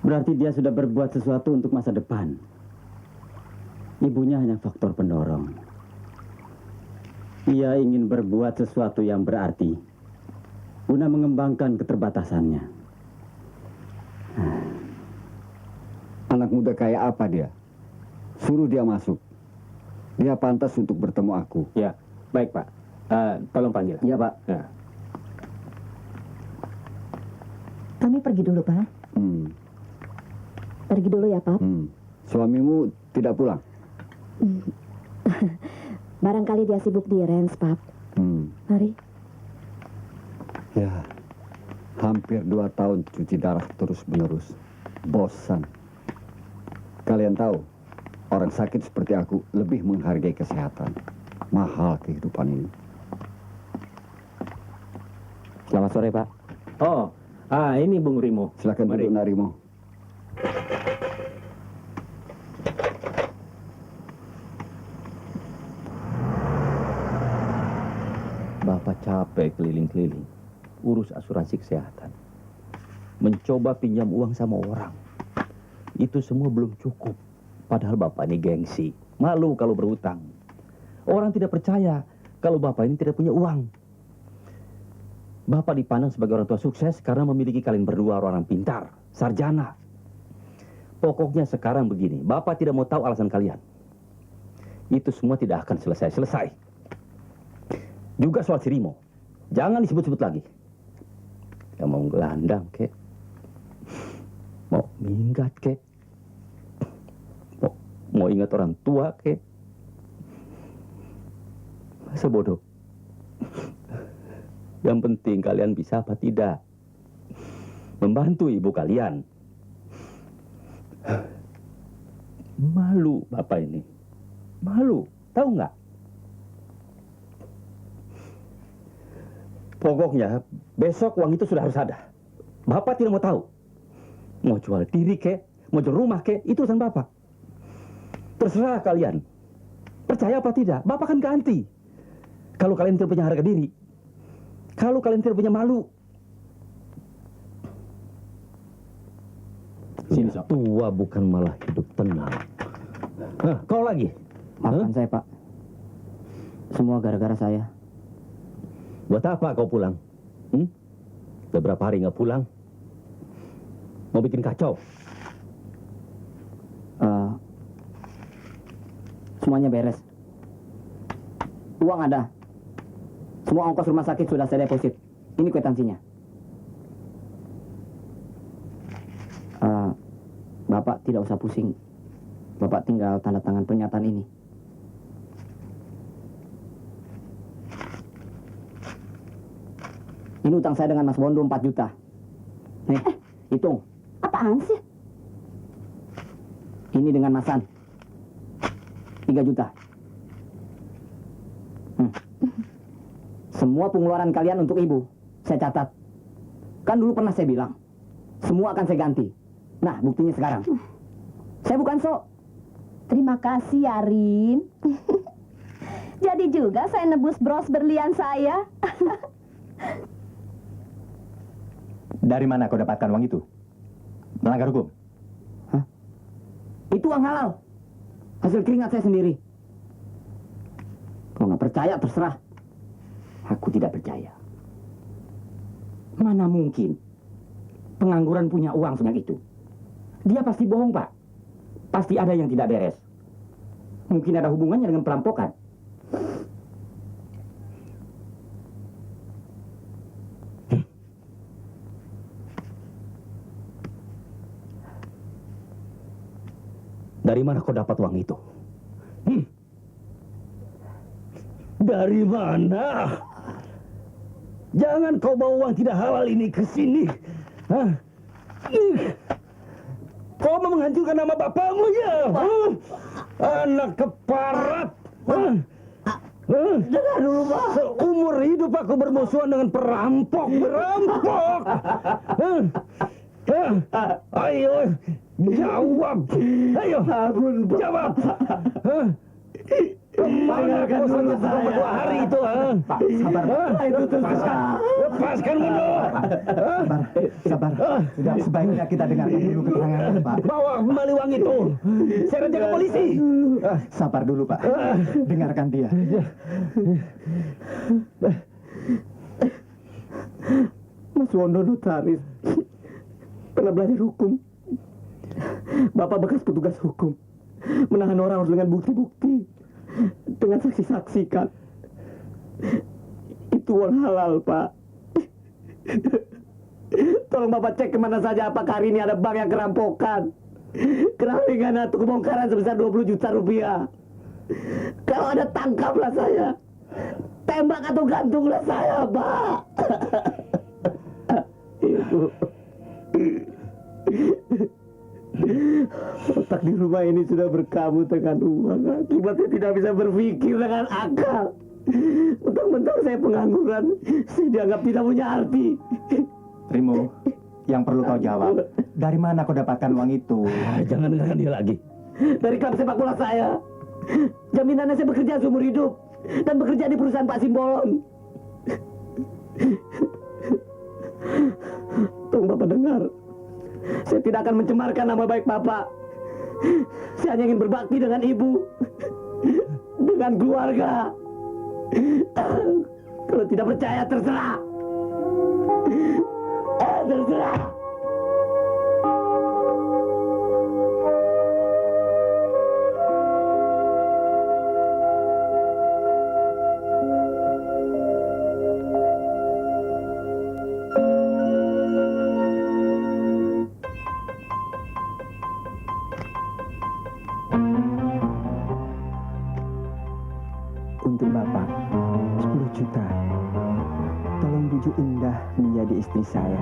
Berarti dia sudah berbuat sesuatu untuk masa depan. Ibunya hanya faktor pendorong. Ia ingin berbuat sesuatu yang berarti guna mengembangkan keterbatasannya. Anak muda kayak apa dia? Suruh dia masuk. Dia pantas untuk bertemu aku. Ya, baik Pak. Tolong panggil. Iya, Pak. Ya. Kami pergi dulu, Pak. Pergi dulu ya, Pak. Suamimu tidak pulang? Barangkali dia sibuk di Rens, Pak. Mari. Ya, hampir 2 tahun cuci darah terus-menerus. Bosan. Kalian tahu, orang sakit seperti aku lebih menghargai kesehatan. Mahal kehidupan ini. Selamat sore, Pak. Oh, ini Bung Rimo. Silakan Mari. duduk, Narimo. Bapak capek keliling-keliling, urus asuransi kesehatan. Mencoba pinjam uang sama orang. Itu semua belum cukup. Padahal Bapak ini gengsi. Malu kalau berhutang. Orang tidak percaya kalau Bapak ini tidak punya uang. Bapak dipandang sebagai orang tua sukses karena memiliki kalian berdua orang pintar, sarjana. Pokoknya sekarang begini, Bapak tidak mau tahu alasan kalian. Itu semua tidak akan selesai-selesai. Juga soal si Rimo, jangan disebut-sebut lagi. Ya mau gelandang, kek. Mau minggat, kek. Mau ingat orang tua, kek. Masa bodoh. Yang penting kalian bisa apa tidak membantu ibu kalian. Malu Bapak ini. Malu, tahu nggak? Pokoknya besok uang itu sudah harus ada. Bapak tidak mau tahu. Mau jual diri kek, mau jual rumah kek, itu urusan Bapak. Terserah kalian. Percaya apa tidak, Bapak kan ganti. Kalau kalian tidak punya harga diri, kalau kalian tidak punya malu. Sini tua bukan malah hidup tenang. Kau lagi? Maafkan saya, Pak. Semua gara-gara saya. Buat apa kau pulang? Beberapa hari nggak pulang? Mau bikin kacau? Semuanya beres. Uang ada. Semua ongkos rumah sakit sudah saya deposit. Ini kwitansinya. Bapak tidak usah pusing. Bapak tinggal tanda tangan pernyataan ini. Ini utang saya dengan Mas Bondo 4 juta. Nih, hitung. Apaan sih? Ini dengan Masan 3 juta. Semua pengeluaran kalian untuk ibu saya catat. Kan dulu pernah saya bilang, semua akan saya ganti. Nah, buktinya sekarang. Saya bukan sok. Terima kasih ya, Rin. Jadi juga saya nebus bros berlian saya. Dari mana kau dapatkan uang itu? Melanggar hukum? Itu uang halal. Hasil keringat saya sendiri. Kalau nggak percaya, terserah. Aku tidak percaya. Mana mungkin pengangguran punya uang sebanyak itu? Dia pasti bohong, Pak. Pasti ada yang tidak beres. Mungkin ada hubungannya dengan perampokan. Dari mana kau dapat uang itu? Dari mana? Jangan kau bawa uang tidak halal ini ke sini. Hah? Kau mau menghancurkan nama bapakmu ya? Anak keparat. Dengar dulu, Pak. Seumur hidup aku bermusuhan dengan perampok. Ayo, jawab. Ayo, jawab. Kemana kau selama 2 hari itu? Pak, sabar. Itu lepaskan mundur. Sabar. Sudah sebaiknya kita dengarkan dulu keterangan, Pak. Bawa kembali uang itu. Saya rencana ke polisi. Sabar dulu, Pak. Dengarkan dia. Mas Wondo notaris. Pernah belajar hukum. Bapak bekas petugas hukum. Menahan orang harus dengan bukti-bukti. Dengan saksi-saksi, kan. Itu uang halal, Pak. Tolong Bapak cek kemana saja apakah hari ini ada bank yang kerampokan. Keralingan atau kebongkaran sebesar 20 juta rupiah. Kalau ada, tangkaplah saya. Tembak atau gantunglah saya, Pak. Ibu. Otak di rumah ini sudah berkabut dengan uang. Akibatnya tidak bisa berpikir dengan akal. Mentang-mentang saya pengangguran, saya dianggap tidak punya arti. Rimo, yang perlu kau jawab, dari mana kau dapatkan uang itu? Jangan dengarkan dia lagi. Dari klub sepak bola saya. Jaminannya saya bekerja seumur hidup. Dan bekerja di perusahaan Pak Simbolon. Tolong Bapak dengar. Saya tidak akan mencemarkan nama baik Bapak. Saya hanya ingin berbakti dengan ibu. Dengan keluarga. Kalau tidak percaya, terserah. Terserah. Untuk Bapak, 10 juta. Tolong bujuk Indah menjadi istri saya.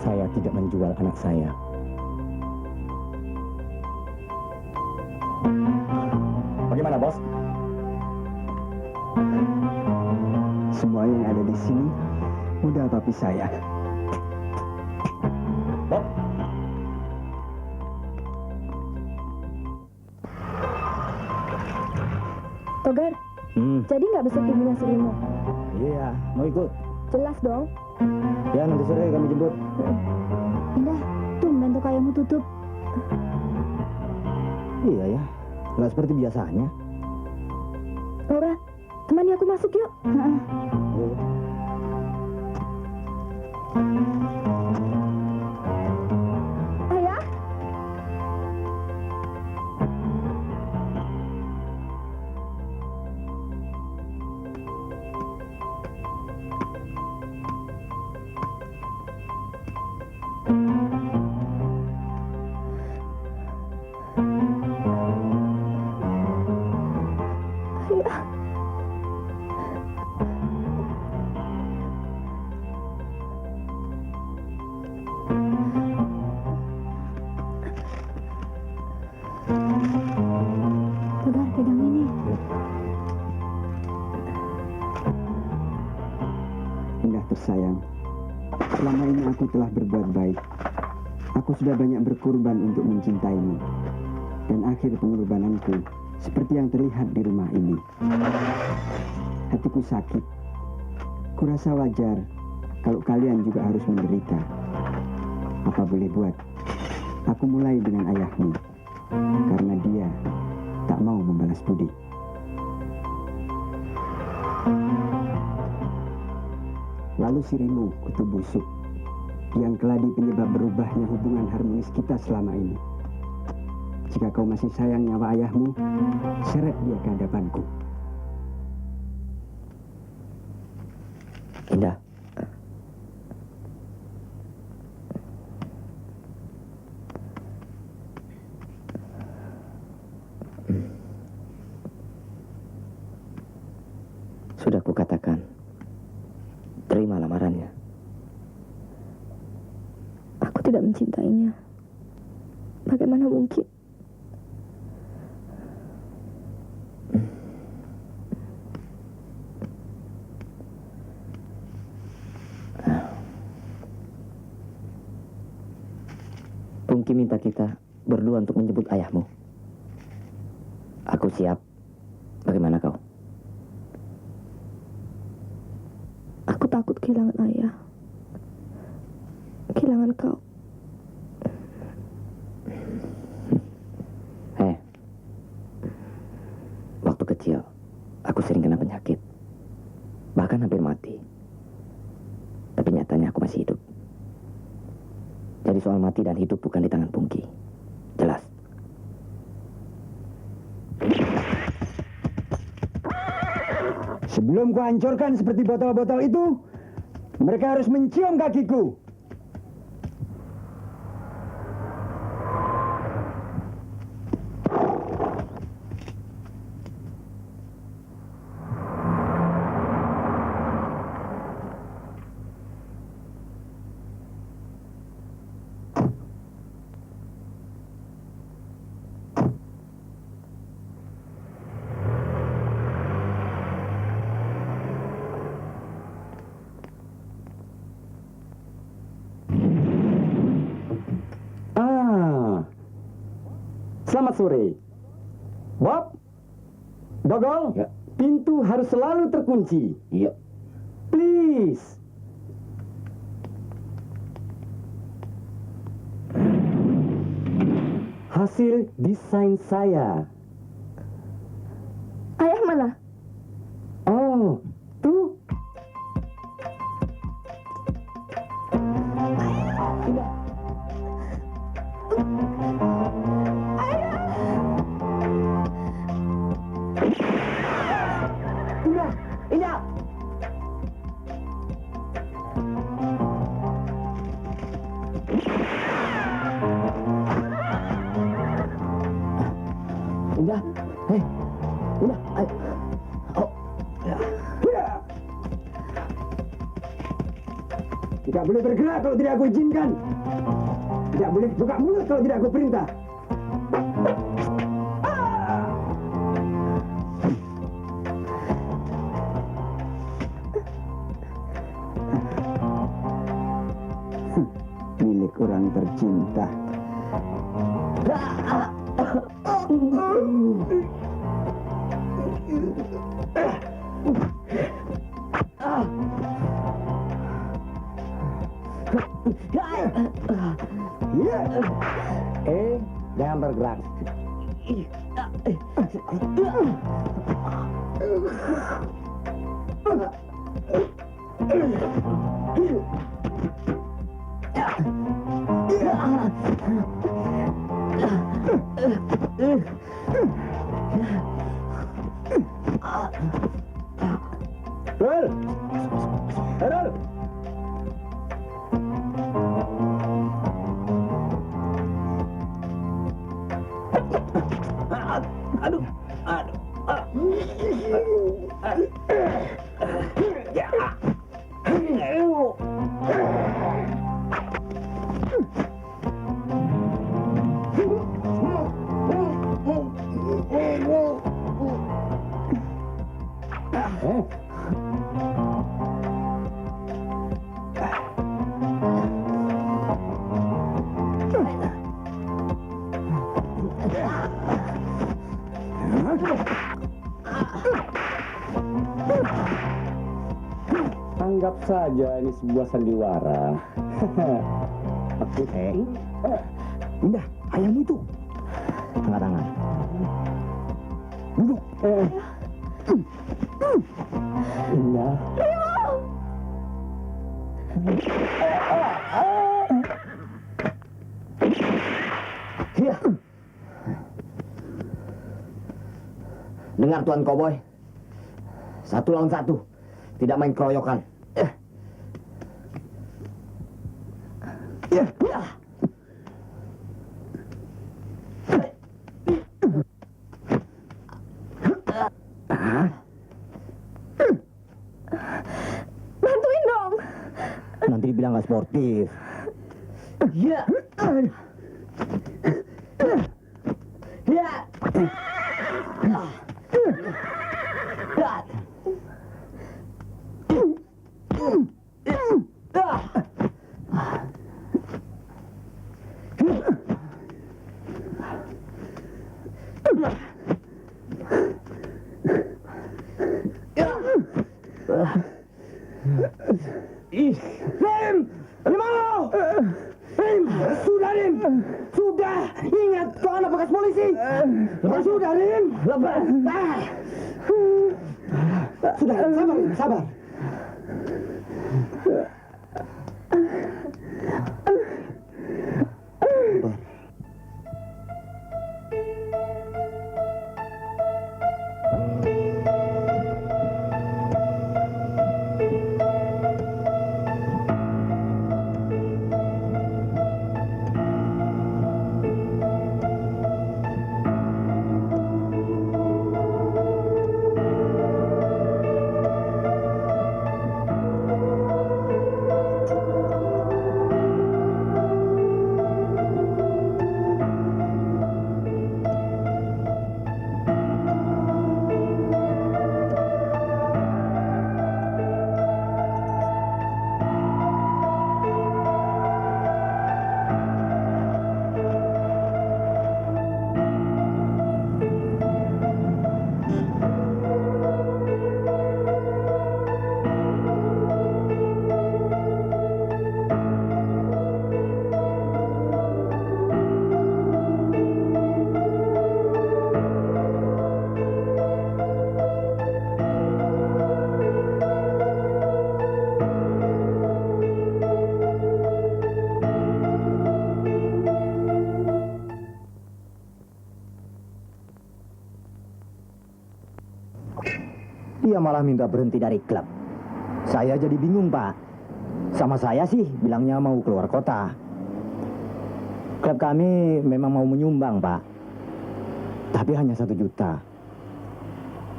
Saya tidak menjual anak saya. Bagaimana, Bos? Semua yang ada di sini udah papi saya. Bob? Togar, jadi nggak besok ibunya si Rimo? Iya, mau ikut? Jelas dong. Ya, nanti sore kami jemput. Indah, tumben tuh kayamu tutup. Iya ya, nggak seperti biasanya. Laura, temani aku masuk yuk. Ayah? Ayah. Indah tersayang, selama ini aku telah berbuat baik. Aku sudah banyak berkorban untuk mencintaimu. Dan akhir pengorbananku seperti yang terlihat di rumah ini. Hatiku sakit. Kurasa wajar kalau kalian juga harus menderita. Apa boleh buat? Aku mulai dengan ayahmu. Karena dia tak mau membalas budi. Lalu Sirimo, kutu busuk, yang keladi penyebab berubahnya hubungan harmonis kita selama ini. Jika kau masih sayang nyawa ayahmu, seret dia ke hadapanku. Indah. Sudah kukatakan, terima lamarannya. Aku tidak mencintainya. Bagaimana mungkin? Pungki minta kita berdua untuk menjemput ayahmu. Aku siap. Bagaimana kau? Aku takut kehilangan ayah. Kehilangan kau. Waktu kecil, aku sering kena penyakit. Bahkan hampir mati. Tapi nyatanya aku masih hidup. Jadi soal mati dan hidup bukan di tangan Pungki. Jelas. Sebelum ku hancurkan seperti botol-botol itu, mereka harus mencium kakiku. Selamat sore. Bob, Dogol, Ya. pintu harus selalu terkunci. Iya. Please. Hasil desain saya. Ayah mana? Oh, tuh. Indah. Indah. Hei. Indah. Ayo. Oh. Ya. Tidak boleh bergerak kalau tidak aku izinkan. Tidak boleh buka mulut kalau tidak aku perintah. Milik orang tercinta. Jangan bergerak. Rul. Rul. Anggap saja ini sebuah sandiwara. Aku Indah, ayammu itu. Angkat tangan. Duduk. Indah. Iya. Dengar Tuan Koboi. 1 lawan 1. Tidak main keroyokan. Bantuin dong. Nanti dibilang nggak sportif. Ya. Ya. Rim! Rimau! Rim! Sudah, Rim! Sudah! Ingat, kau anak bekas polisi! Sudah, Rim! Sudah, sabar, Rim, sabar. Dia malah minta berhenti dari klub. Saya jadi bingung, Pak. Sama saya sih bilangnya mau keluar kota. Klub kami memang mau menyumbang, Pak. Tapi hanya 1 juta.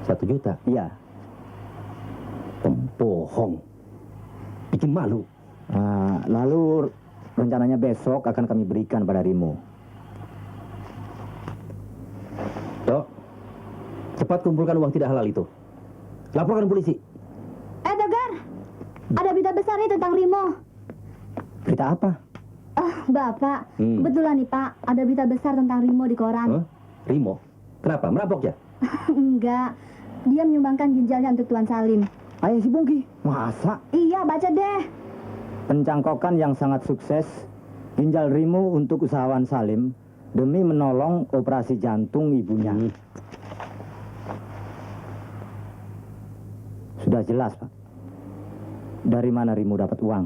1 juta? Iya. Pembohong. Bikin malu. Lalu rencananya besok akan kami berikan pada Rimo. Dok, cepat kumpulkan uang tidak halal itu. Laporkan polisi. Togar, ada berita besar nih tentang Rimo. Berita apa? Bapak, kebetulan nih Pak, ada berita besar tentang Rimo di koran. Huh? Rimo? Kenapa? Merampok ya? Enggak, dia menyumbangkan ginjalnya untuk Tuan Salim. Ayah si Bungki? Masa? Iya, baca deh. Pencangkokan yang sangat sukses, ginjal Rimo untuk usahawan Salim demi menolong operasi jantung ibunya. Sudah jelas, Pak. Dari mana Rimo dapat uang?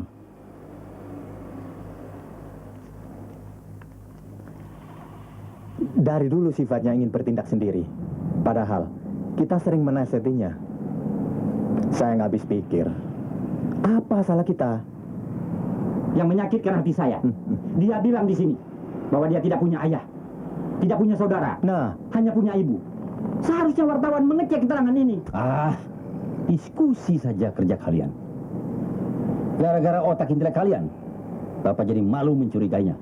Dari dulu sifatnya ingin bertindak sendiri. Padahal kita sering menasihatinya. Saya nggak habis pikir. Apa salah kita? Yang menyakitkan hati saya, dia bilang di sini bahwa dia tidak punya ayah, tidak punya saudara, hanya punya ibu. Seharusnya wartawan mengecek keterangan ini. Diskusi saja kerja kalian. Gara-gara otak intelek kalian, Bapak jadi malu mencurigainya.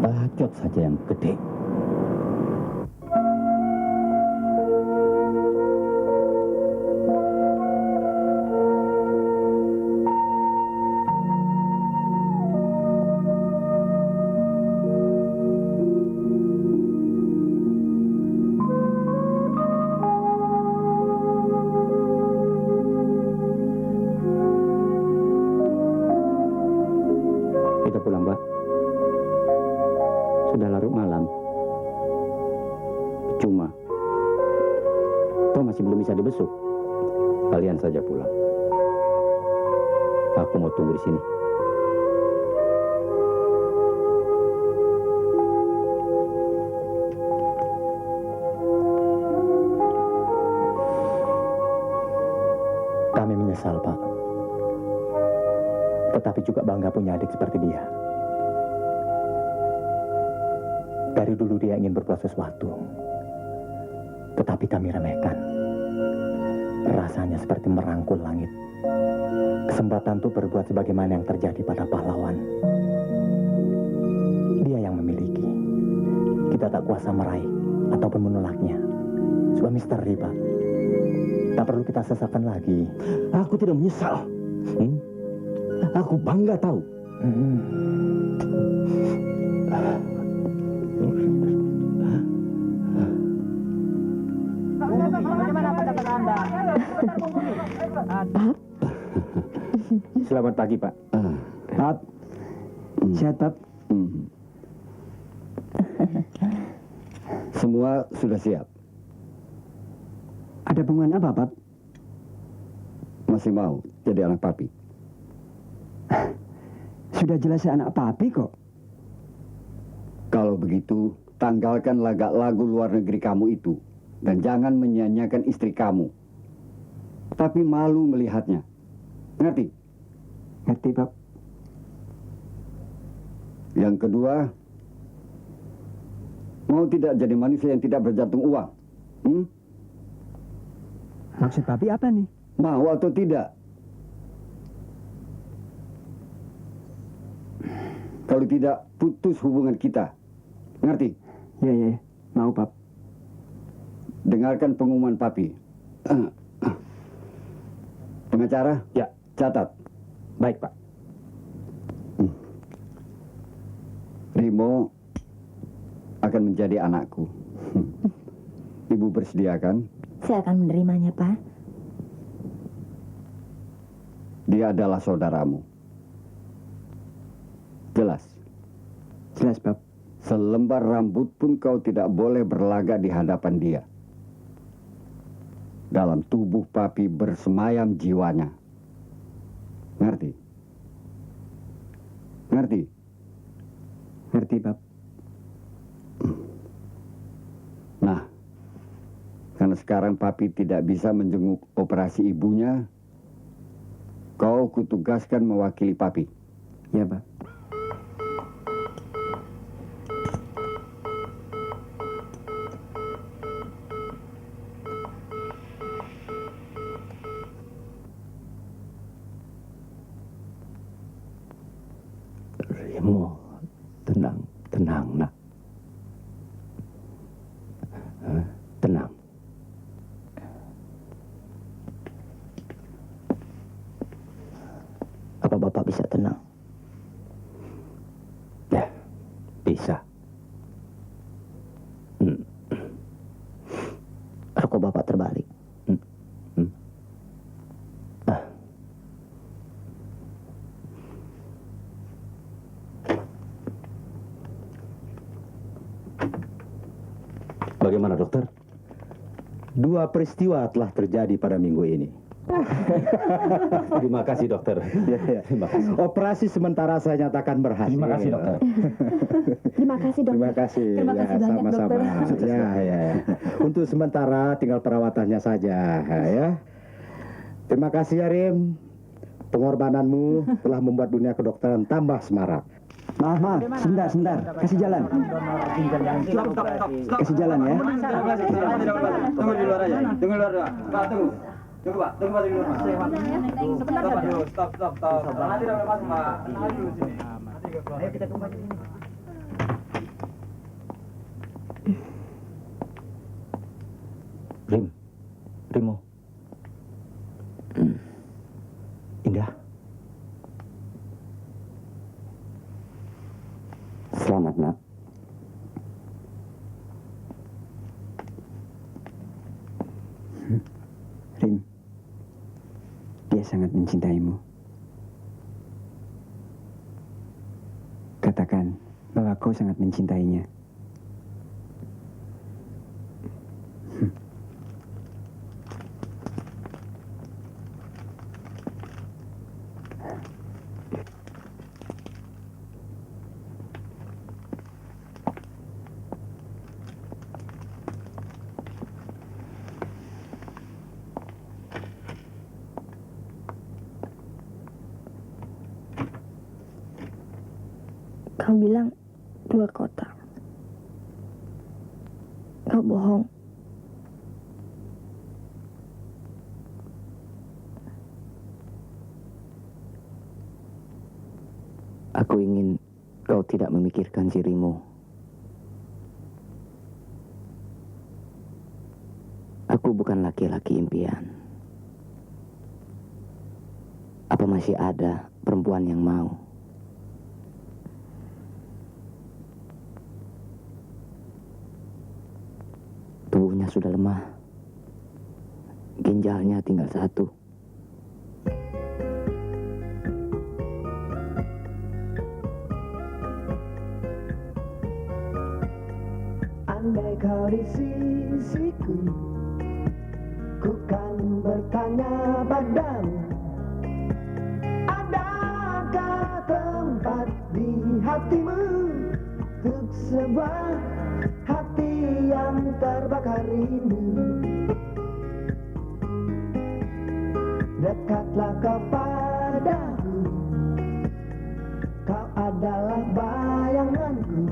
Bacot saja yang gede. bisa dibesuk. Kalian saja pulang. Aku mau tunggu di sini. Kami menyesal, Pak. Tetapi juga bangga punya adik seperti dia. Dari dulu dia ingin berbuat sesuatu. Tetapi kami remehkan. Rasanya seperti merangkul langit. Kesempatan untuk berbuat sebagaimana yang terjadi pada pahlawan. Dia yang memiliki. Kita tak kuasa meraih ataupun menolaknya. Sebuah misteri, Pak. Tak perlu kita sesalkan lagi. Aku tidak menyesal. Aku bangga tahu. Bagaimana pendapat Anda? Selamat pagi, Pak. Pap, sehat Pap? Semua sudah siap. Ada pengumuman apa Pap? Masih mau jadi anak papi? Sudah jelas saya anak papi kok. Kalau begitu, tanggalkan lagu luar negeri kamu itu. Dan jangan menyanyiakan istri kamu. Tapi malu melihatnya. Ngerti? Ngerti Pap. Yang kedua, mau tidak jadi manusia yang tidak berjantung uang? Maksud papi apa nih? Mau atau tidak? Kalau tidak, putus hubungan kita. Ngerti? Ya. Mau Pap. Dengarkan pengumuman papi. Pengacara? Ya. Catat. Baik, Pak. Rimo akan menjadi anakku. Ibu bersediakan? Saya akan menerimanya, Pak. Dia adalah saudaramu. Jelas? Jelas Pap. Selembar rambut pun kau tidak boleh berlagak di hadapan dia. Dalam tubuh papi bersemayam jiwanya. Ngerti? Ngerti? Ngerti Pap. Nah, karena sekarang papi tidak bisa menjenguk operasi ibunya, kau kutugaskan mewakili papi. Ya Pap. Rimo, tenang nak. Tenang. Apa Bapak bisa tenang? Ya, bisa. Rokok Bapak terbalik. Bagaimana dokter? 2 peristiwa telah terjadi pada minggu ini. Terima kasih dokter. Terima kasih. Operasi sementara saya nyatakan berhasil. Terima kasih, dokter. Terima kasih, dokter. Terima kasih. Terima kasih banyak, sama-sama. dokter. Ya. Untuk sementara tinggal perawatannya saja, ya. Terima kasih ya Rim. Pengorbananmu telah membuat dunia kedokteran tambah semarak. Maaf. Sebentar. Kasih jalan. Stop. Kasih jalan ya. Tunggu di luar aja. Tunggu di luar, Pak. Tunggu. Tunggu Pak di luar, Pak. Sebentar saja. Stop. Nanti udah masuk, Pak. Nanti dulu sini. Ayo kita tunggu aja sini. Rimo. Indah. Selamat nak. Rim, dia sangat mencintaimu. Katakan bahwa kau sangat mencintainya. Kau bilang 2 kota. Kau bohong. Aku ingin kau tidak memikirkan si Rimo. Aku bukan laki-laki impian. Apa masih ada perempuan yang mau? Tubuhnya sudah lemah. Ginjalnya tinggal 1. Andai kau di sisiku, ku kan bertanya padamu, adakah tempat di hatimu untuk sebuah hati yang terbakar rindu? Dekatlah kau padaku, kau adalah bayanganku.